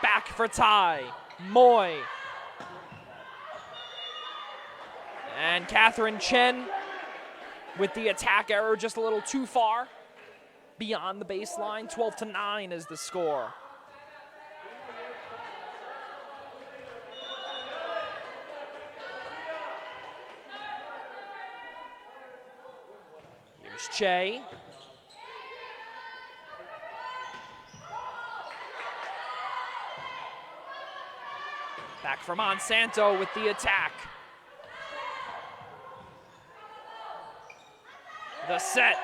back for Tai. Moy. And Catherine Chen with the attack error just a little too far. Beyond the baseline, 12-9 is the score. Here's Che. Back for Monsanto with the attack. The set.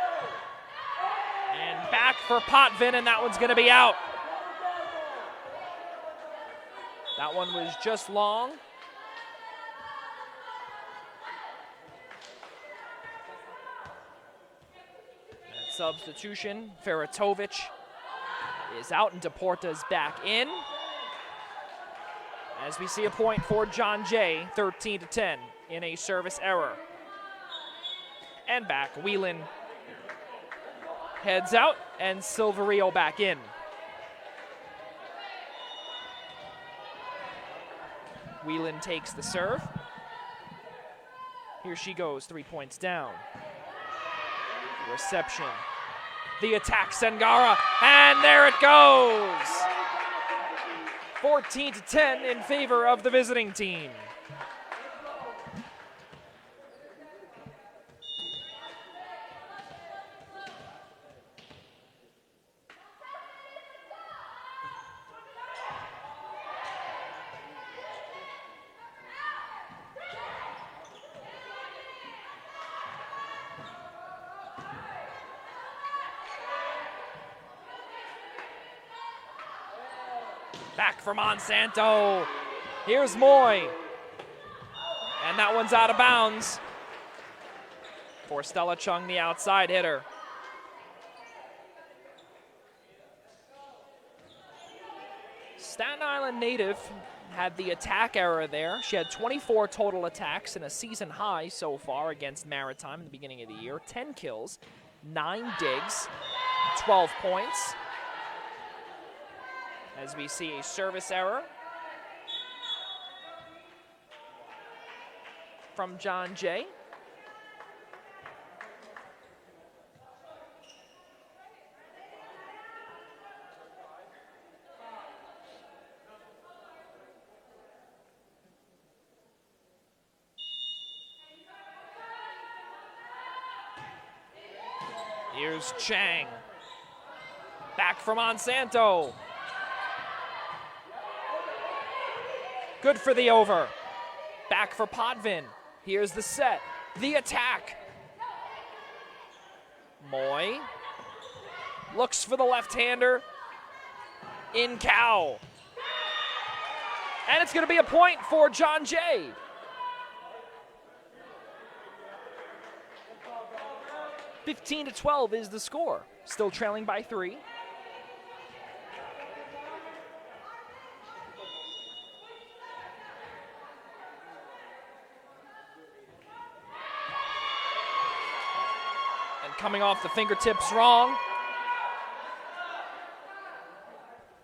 And back for Potvin, and that one's going to be out. That one was just long. And substitution, Feratovic is out and Deporta's back in. As we see a point for John Jay, 13-10 in a service error. And back, Whelan heads out and Silverio back in. Whelan takes the serve. Here she goes, 3 points down. Reception. The attack, Sangara, and there it goes! 14-10 in favor of the visiting team. Back for Monsanto. Here's Moy. And that one's out of bounds for Stella Chung, the outside hitter. Staten Island native had the attack error there. She had 24 total attacks and a season high so far against Maritime in the beginning of the year. 10 kills, 9 digs, 12 points. As we see a service error from John Jay. Here's Chang. Back for Monsanto. Good for the over. Back for Potvin. Here's the set. The attack. Moy. Looks for the left-hander. In Cow. And it's going to be a point for John Jay. (15-12) is the score. Still trailing by 3. Coming off the fingertips wrong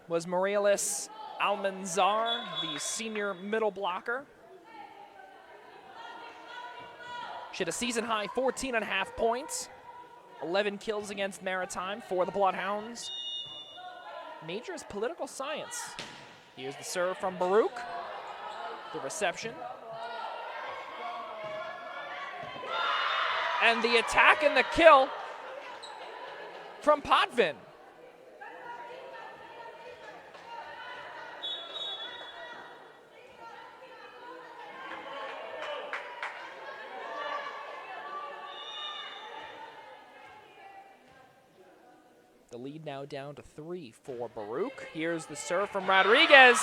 was Morales Almanzar, the senior middle blocker. She had a season high 14.5 points, 11 kills against Maritime for the Bloodhounds. Major is political science. Here's the serve from Baruch. The reception. And the attack and the kill from Potvin. The lead now down to 3 for Baruch. Here's the serve from Rodriguez.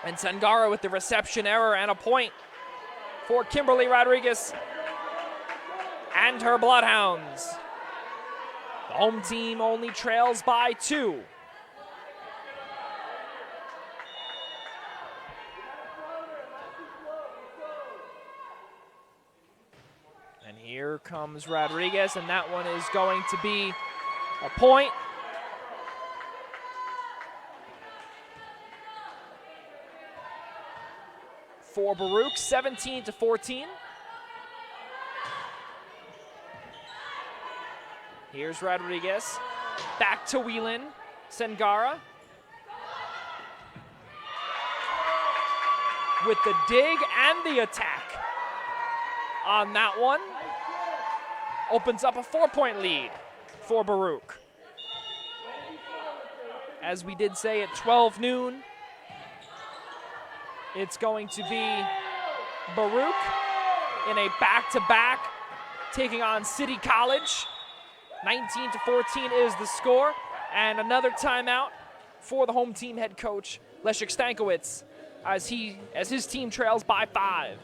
And Sangara with the reception error and a point for Kimberly Rodriguez and her Bloodhounds. The home team only trails by 2. comes Rodriguez, and that one is going to be a point. For Baruch, 17-14. Here's Rodriguez. Back to Whelan. Sengara. With the dig and the attack on that one. Opens up a 4-point lead for Baruch. As we did say at 12 noon, it's going to be Baruch in a back-to-back taking on City College. 19-14 is the score. And another timeout for the home team head coach, Leszek Stankiewicz, as his team trails by 5.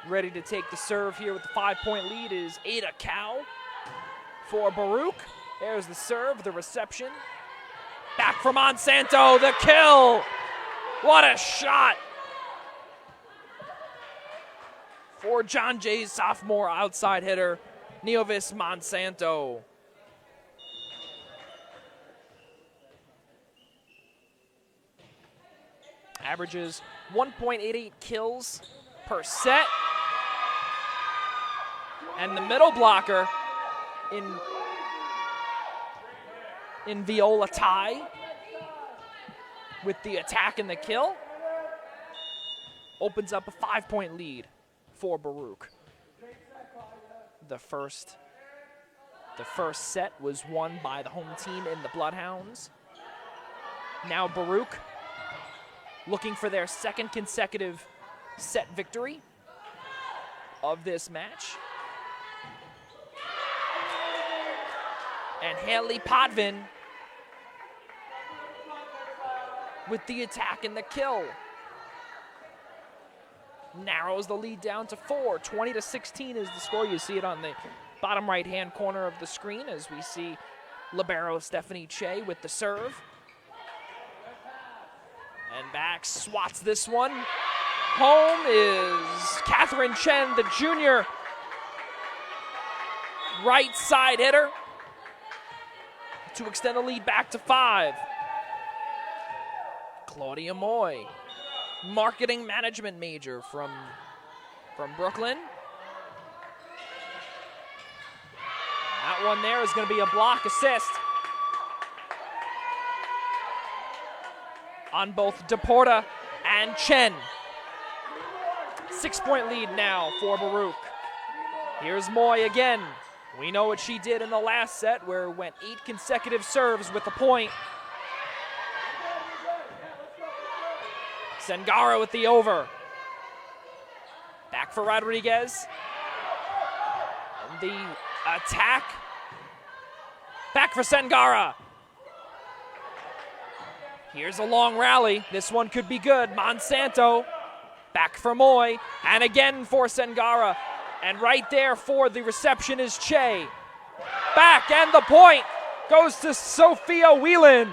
Ready to take the serve here with the 5-point lead is Ada Cow for Baruch. There's the serve, the reception. Back for Monsanto, the kill. What a shot for John Jay's sophomore outside hitter, Neovis Monsanto. Averages 1.88 kills per set. And the middle blocker in Viola Tai with the attack and the kill opens up a 5-point lead for Baruch. The first set was won by the home team in the Bloodhounds. Now Baruch looking for their second consecutive set victory of this match. And Haley Potvin with the attack and the kill. Narrows the lead down to 4. 20-16 is the score. You see it on the bottom right-hand corner of the screen as we see libero Stephanie Che with the serve. And back swats this one. Home is Catherine Chen, the junior right side hitter, to extend the lead back to 5. Claudia Moy, marketing management major from Brooklyn. That one there is going to be a block assist on both DePorta and Chen. 6-point lead now for Baruch. Here's Moy again. We know what she did in the last set where it went 8 consecutive serves with the point. Sengara with the over. Back for Rodriguez. And the attack. Back for Sengara. Here's a long rally. This one could be good. Monsanto. Back for Moy. And again for Sengara. And right there for the reception is Che. Back, and the point goes to Sophia Whelan.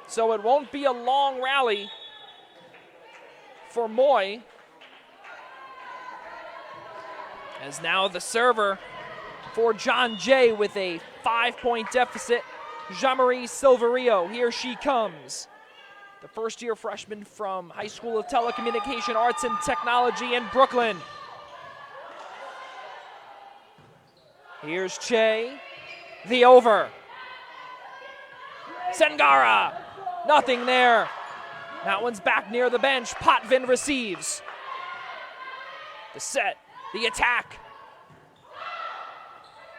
So it won't be a long rally for Moy. As now the server for John Jay with a 5-point deficit. Jean-Marie Silverio, here she comes. The first-year freshman from High School of Telecommunication Arts and Technology in Brooklyn. Here's Che, the over. Sengara, nothing there. That one's back near the bench. Potvin receives. The set, the attack,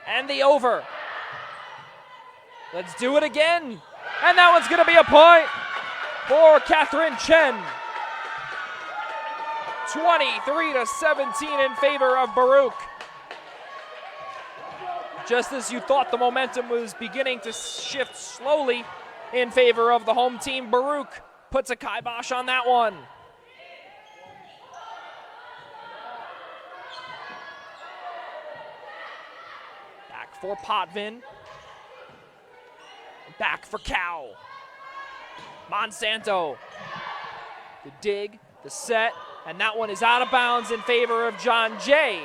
and the over. Let's do it again. And that one's gonna be a point for Catherine Chen. 23-17 in favor of Baruch. Just as you thought the momentum was beginning to shift slowly in favor of the home team, Baruch puts a kibosh on that one. Back for Potvin. Back for Cow. Monsanto. The dig, the set, and that one is out of bounds in favor of John Jay.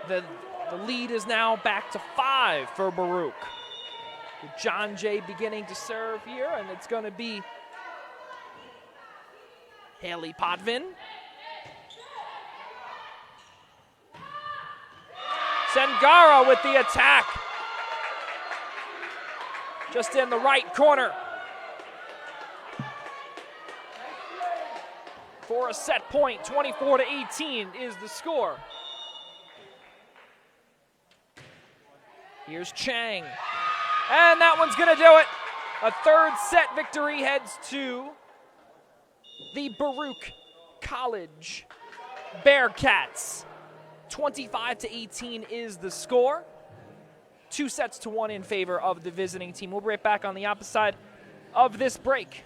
The lead is now back to 5 for Baruch. With John Jay beginning to serve here, and it's going to be Haley Potvin. Sengara with the attack. Just in the right corner. For a set point, 24-18 is the score. Here's Chang. And that one's going to do it. A third set victory heads to the Baruch College Bearcats. 25-18 is the score. 2-1 in favor of the visiting team. We'll be right back on the opposite side of this break.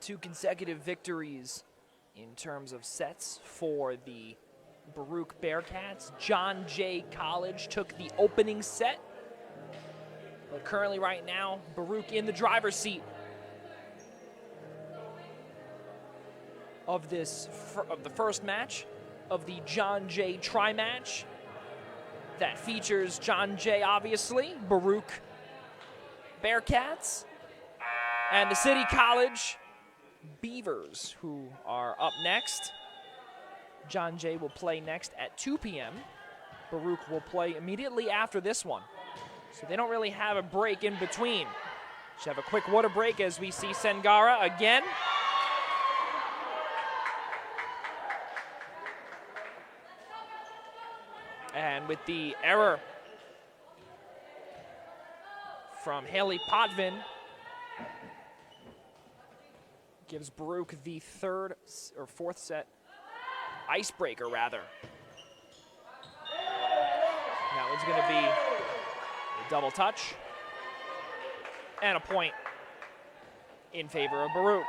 Two consecutive victories in terms of sets for the Baruch Bearcats. John Jay College took the opening set But currently right now, Baruch in the driver's seat of the first match of the John Jay tri-match. That features John Jay, obviously, Baruch Bearcats, and the City College Beavers, who are up next. John Jay will play next at 2 p.m. Baruch will play immediately after this one. So they don't really have a break in between. Should have a quick water break as we see Sengara again. And with the error from Haley Potvin, gives Baruch the fourth set icebreaker, rather. That one's going to be a double touch and a point in favor of Baruch.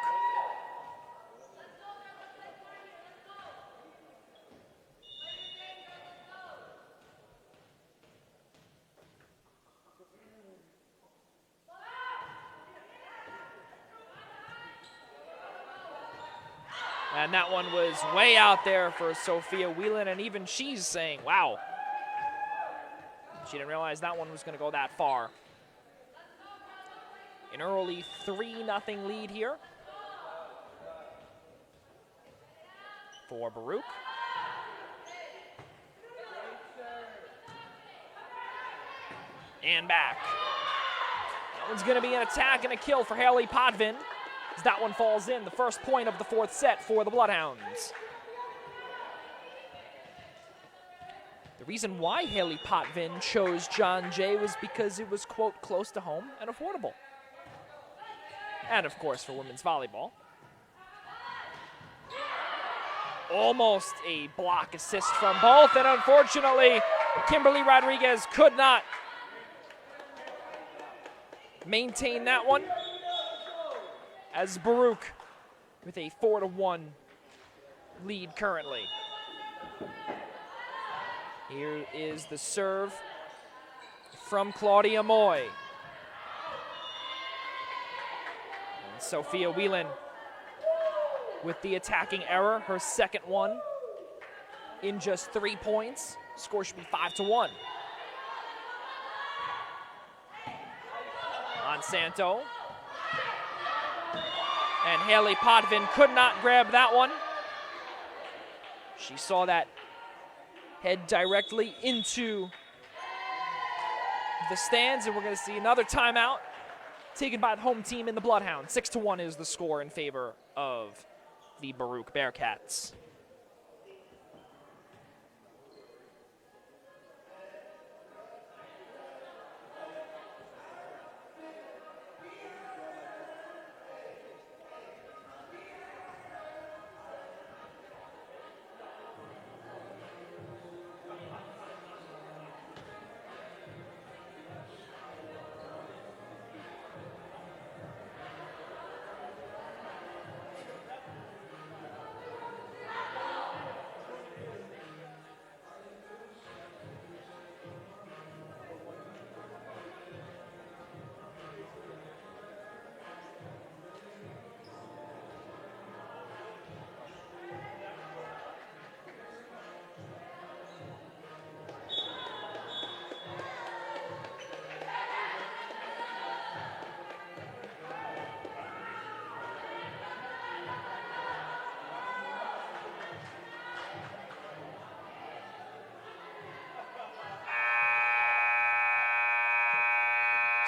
And that one was way out there for Sophia Whelan, and even she's saying, wow. She didn't realize that one was going to go that far. An early 3-0 lead here for Baruch. And back. That one's going to be an attack and a kill for Haley Potvin, as that one falls in, the first point of the fourth set for the Bloodhounds. The reason why Haley Potvin chose John Jay was because it was, quote, close to home and affordable. And, of course, for women's volleyball. Almost a block assist from both, and unfortunately, Kimberly Rodriguez could not maintain that one, as Baruch with a 4-1 lead currently. Here is the serve from Claudia Moy. And Sophia Whelan with the attacking error, her second one in just 3 points. Score should be 5-1. Monsanto. And Haley Potvin could not grab that one. She saw that head directly into the stands, and we're going to see another timeout taken by the home team in the Bloodhound. 6-1 is the score in favor of the Baruch Bearcats.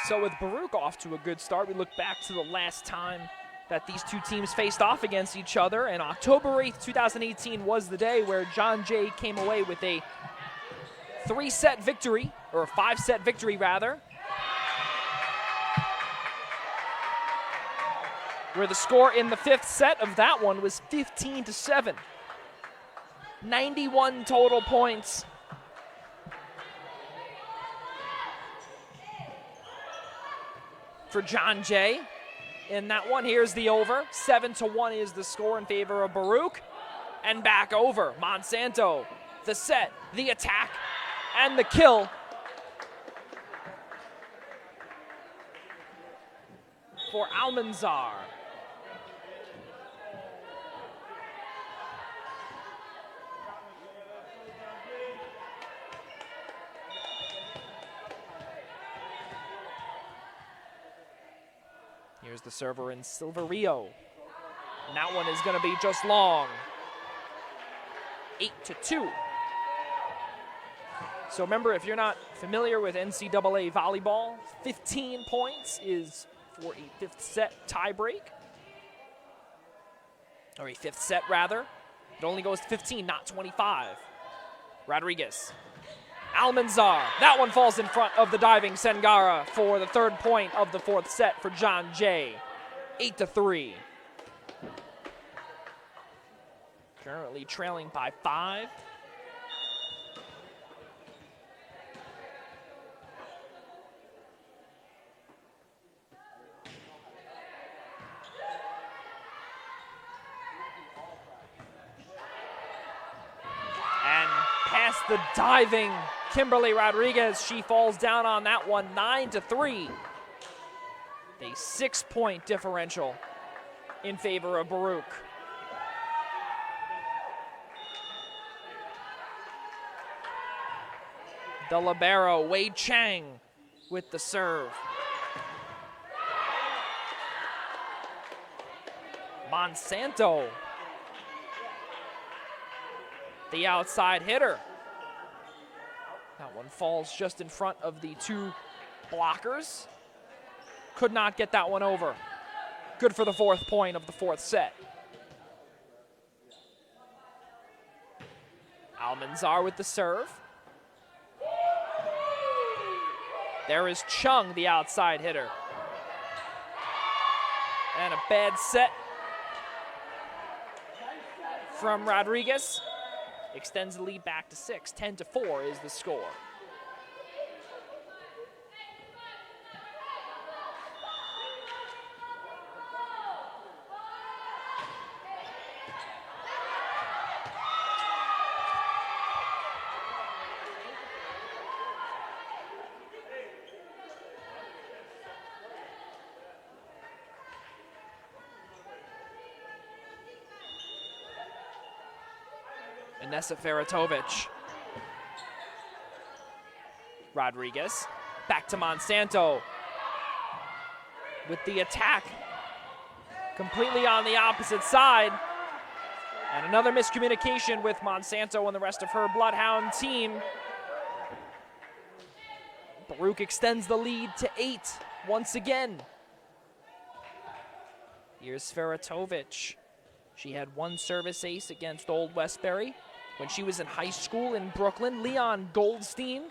So with Baruch off to a good start, we look back to the last time that these two teams faced off against each other, and October 8th, 2018 was the day where John Jay came away with a 3-set victory, or a 5-set victory rather, where the score in the 5th set of that one was 15-7. 91 total points. For John Jay in that one. Here's the over. 7-1 is the score in favor of Baruch. And back over. Monsanto, the set, the attack, and the kill for Almanzar. Here's the server in Silverio. And that one is going to be just long. 8-2. So remember, if you're not familiar with NCAA volleyball, 15 points is for a fifth set tiebreak. Or a fifth set, rather. It only goes to 15, not 25. Rodriguez. Almanzar. That one falls in front of the diving Sengara for the third point of the fourth set for John Jay. 8-3. Currently trailing by 5. And past the diving Kimberly Rodriguez, she falls down on that one, 9-3. A 6-point differential in favor of Baruch. The libero, Wei Chang, with the serve. Monsanto, the outside hitter. That one falls just in front of the two blockers. Could not get that one over. Good for the fourth point of the fourth set. Almanzar with the serve. There is Chung, the outside hitter. And a bad set from Rodriguez. Extends the lead back to 6. 10-4 is the score. Inessa Feratovic. Rodriguez. Back to Monsanto. With the attack. Completely on the opposite side. And another miscommunication with Monsanto and the rest of her Bloodhound team. Baruch extends the lead to 8 once again. Here's Feratovic. She had one service ace against Old Westbury when she was in high school in Brooklyn. Leon Goldstein.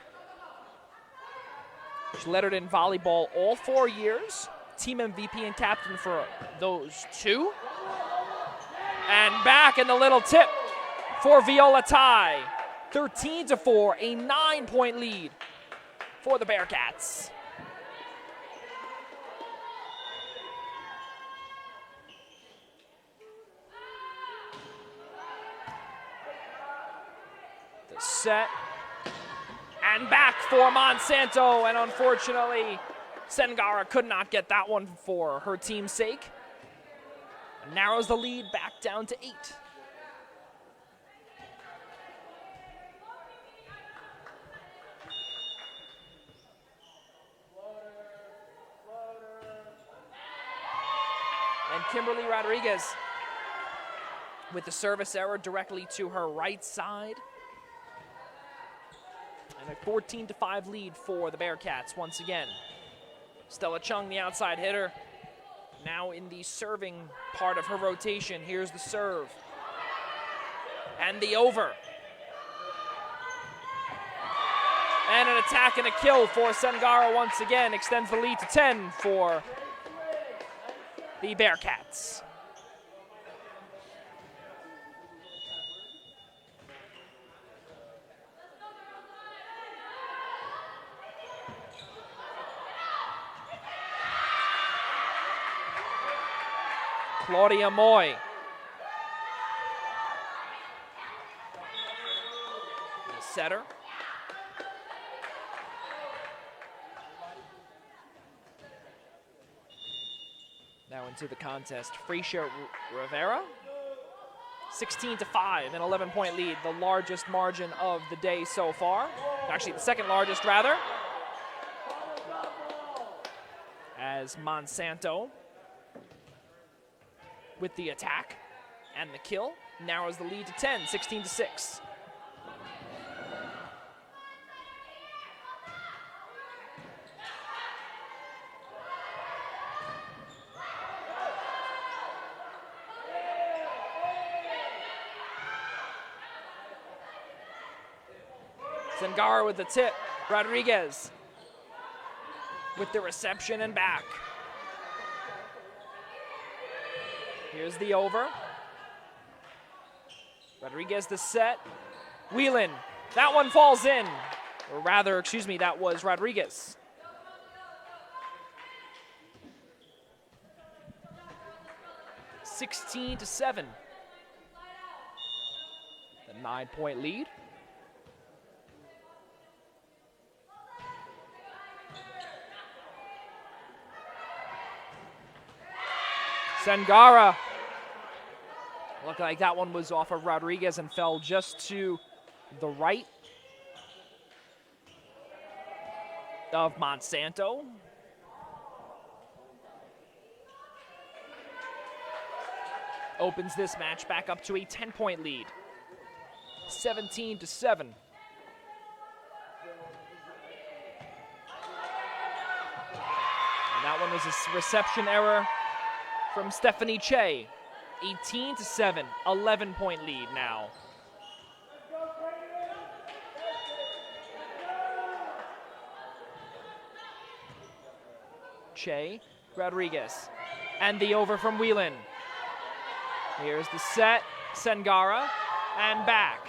She lettered in volleyball all 4 years. Team MVP and captain for those 2. And back in the little tip for Viola Tai. 13-4, a 9-point lead for the Bearcats. Set and back for Monsanto, and unfortunately Sengara could not get that one for her team's sake. Narrows the lead back down to 8. And Kimberly Rodriguez with the service error directly to her right side. And a 14-5 lead for the Bearcats once again. Stella Chung, the outside hitter, now in the serving part of her rotation. Here's the serve. And the over. And an attack and a kill for Sengara once again. Extends the lead to 10 for the Bearcats. Claudia Moy. The setter. onto the contest. Frecia Rivera, 16-5, an 11-point lead, the largest margin of the day so far. Actually, the second largest, rather. As Monsanto, with the attack and the kill, narrows the lead to 10, 16-6. Zangara with the tip. Rodriguez with the reception and back. Here's the over. Rodriguez the set. Whelan. That one falls in. Or rather, excuse me, that was Rodriguez. (16-7). The 9-point lead. Zangara. Looked like that one was off of Rodriguez and fell just to the right of Monsanto. Opens this match back up to a 10-point lead. 17-7. And that one was a reception error from Stephanie Che. 18-7, 11-point lead now. Che, Rodriguez, and the over from Whelan. Here's the set, Zangara, and back.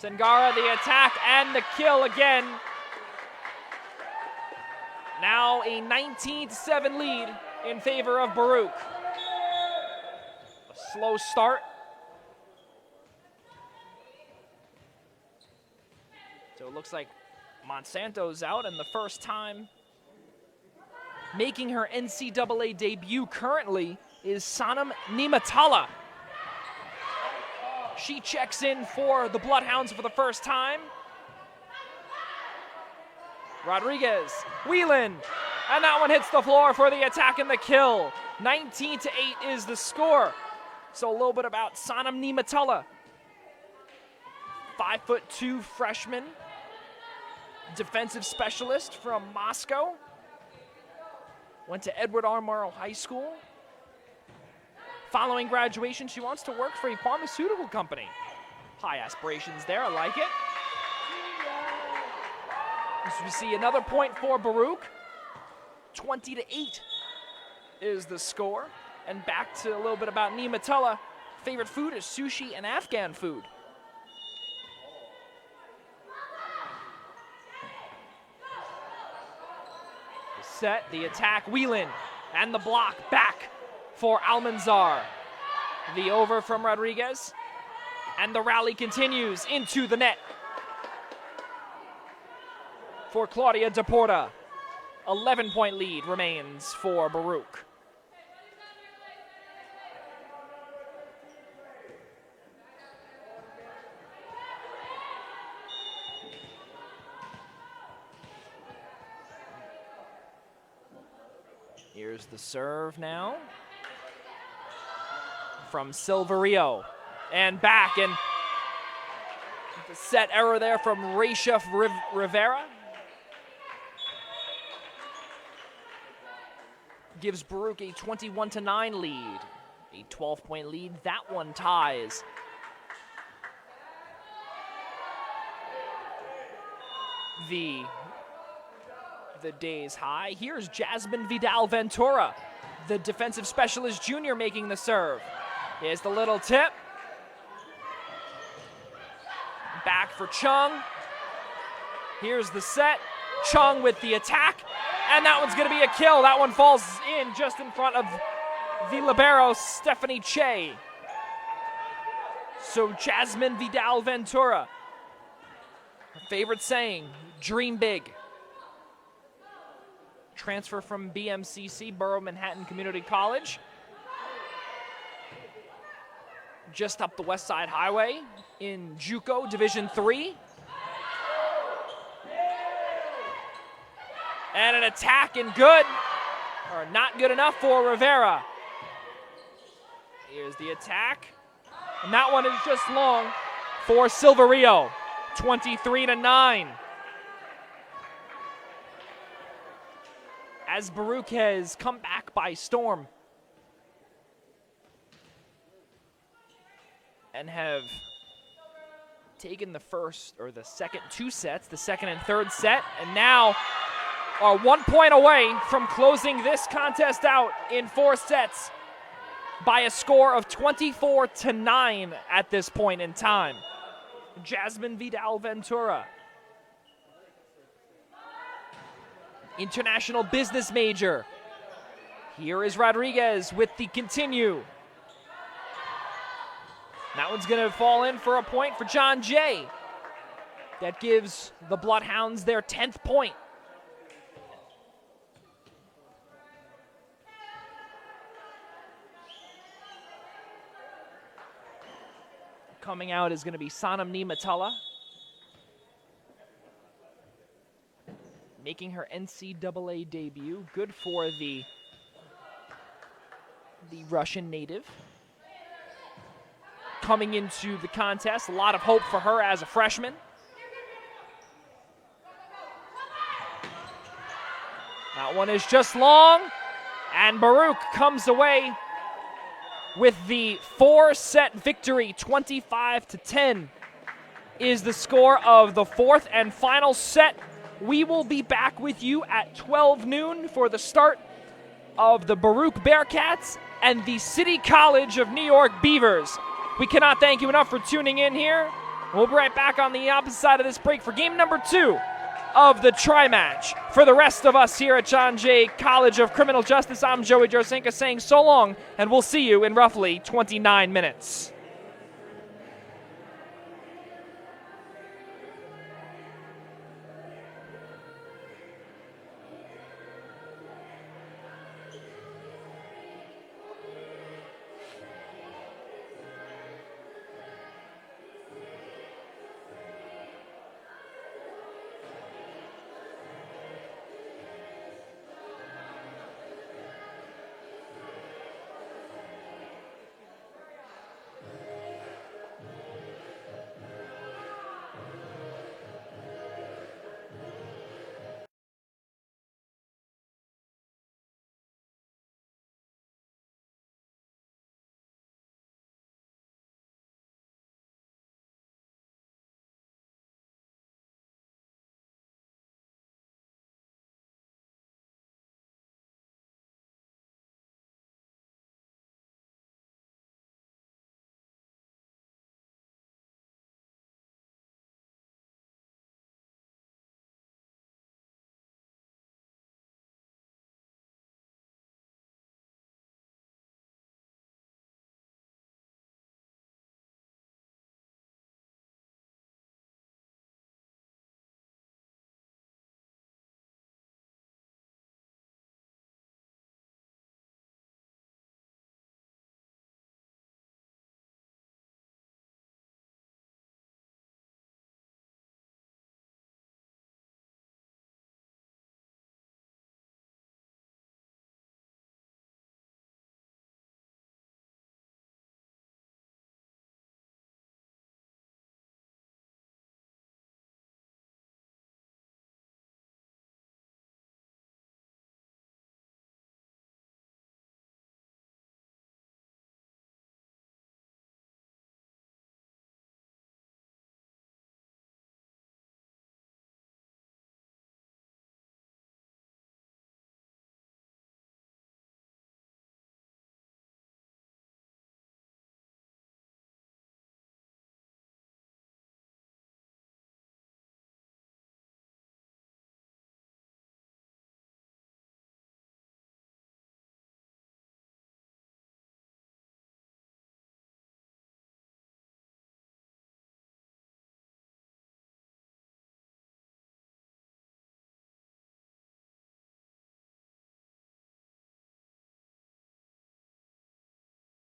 Zangara, the attack and the kill again. Now a 19-7 lead in favor of Baruch. A slow start. So it looks like Monsanto's out, and the first time making her NCAA debut currently is Sanam Nimatala. She checks in for the Bloodhounds for the first time. Rodriguez, Whelan, and that one hits the floor for the attack and the kill. 19-8 is the score. So a little bit about Sanam Nimatala. 5'2" freshman, defensive specialist from Moscow. Went to Edward R. Murrow High School. Following graduation, she wants to work for a pharmaceutical company. High aspirations there, I like it. As we see another point for Baruch. 20-8 is the score. And back to a little bit about Nimatala. Favorite food is sushi and Afghan food. The set, the attack, Whelan, and the block back for Almanzar. The over from Rodriguez. And the rally continues into the net for Claudia Deporta. 11-point lead remains for Baruch. Here's the serve now from Silverio. And back, and the set error there from Frecia Rivera. Gives Baruch a 21-9 lead. A 12-point lead, that one ties. The day's high. Here's Jasmine Vidal Ventura, the defensive specialist junior, making the serve. Here's the little tip. Back for Chung. Here's the set. Chung with the attack. And that one's going to be a kill. That one falls in just in front of the libero, Stephanie Che. So Jasmine Vidal Ventura. Her favorite saying, dream big. transfer from BMCC, Borough Manhattan Community College. Just up the West Side Highway in JUCO Division III. And an attack and good, or not good enough for Rivera. Here's the attack. And that one is just long for Silverio, 23-9. As Baruch has come back by storm and have taken the first or the second two sets, the second and third set, and now are 1 point away from closing this contest out in 4 sets by a score of 24-9 at this point in time. Jasmine Vidal Ventura, international business major. Here is Rodriguez with the continue. That one's going to fall in for a point for John Jay. That gives the Bloodhounds their 10th point. Coming out is going to be Sanam Nimatala, making her NCAA debut. Good for the Russian native. Coming into the contest, a lot of hope for her as a freshman. That one is just long, and Baruch comes away with the 4-set victory. 25-10 is the score of the 4th and final set. We will be back with you at 12 noon for the start of the Baruch Bearcats and the City College of New York Beavers. We cannot thank you enough for tuning in here. We'll be right back on the opposite side of this break for game number 2 of the tri-match. For the rest of us here at John Jay College of Criminal Justice, I'm Joey Josenka saying so long, and we'll see you in roughly 29 minutes.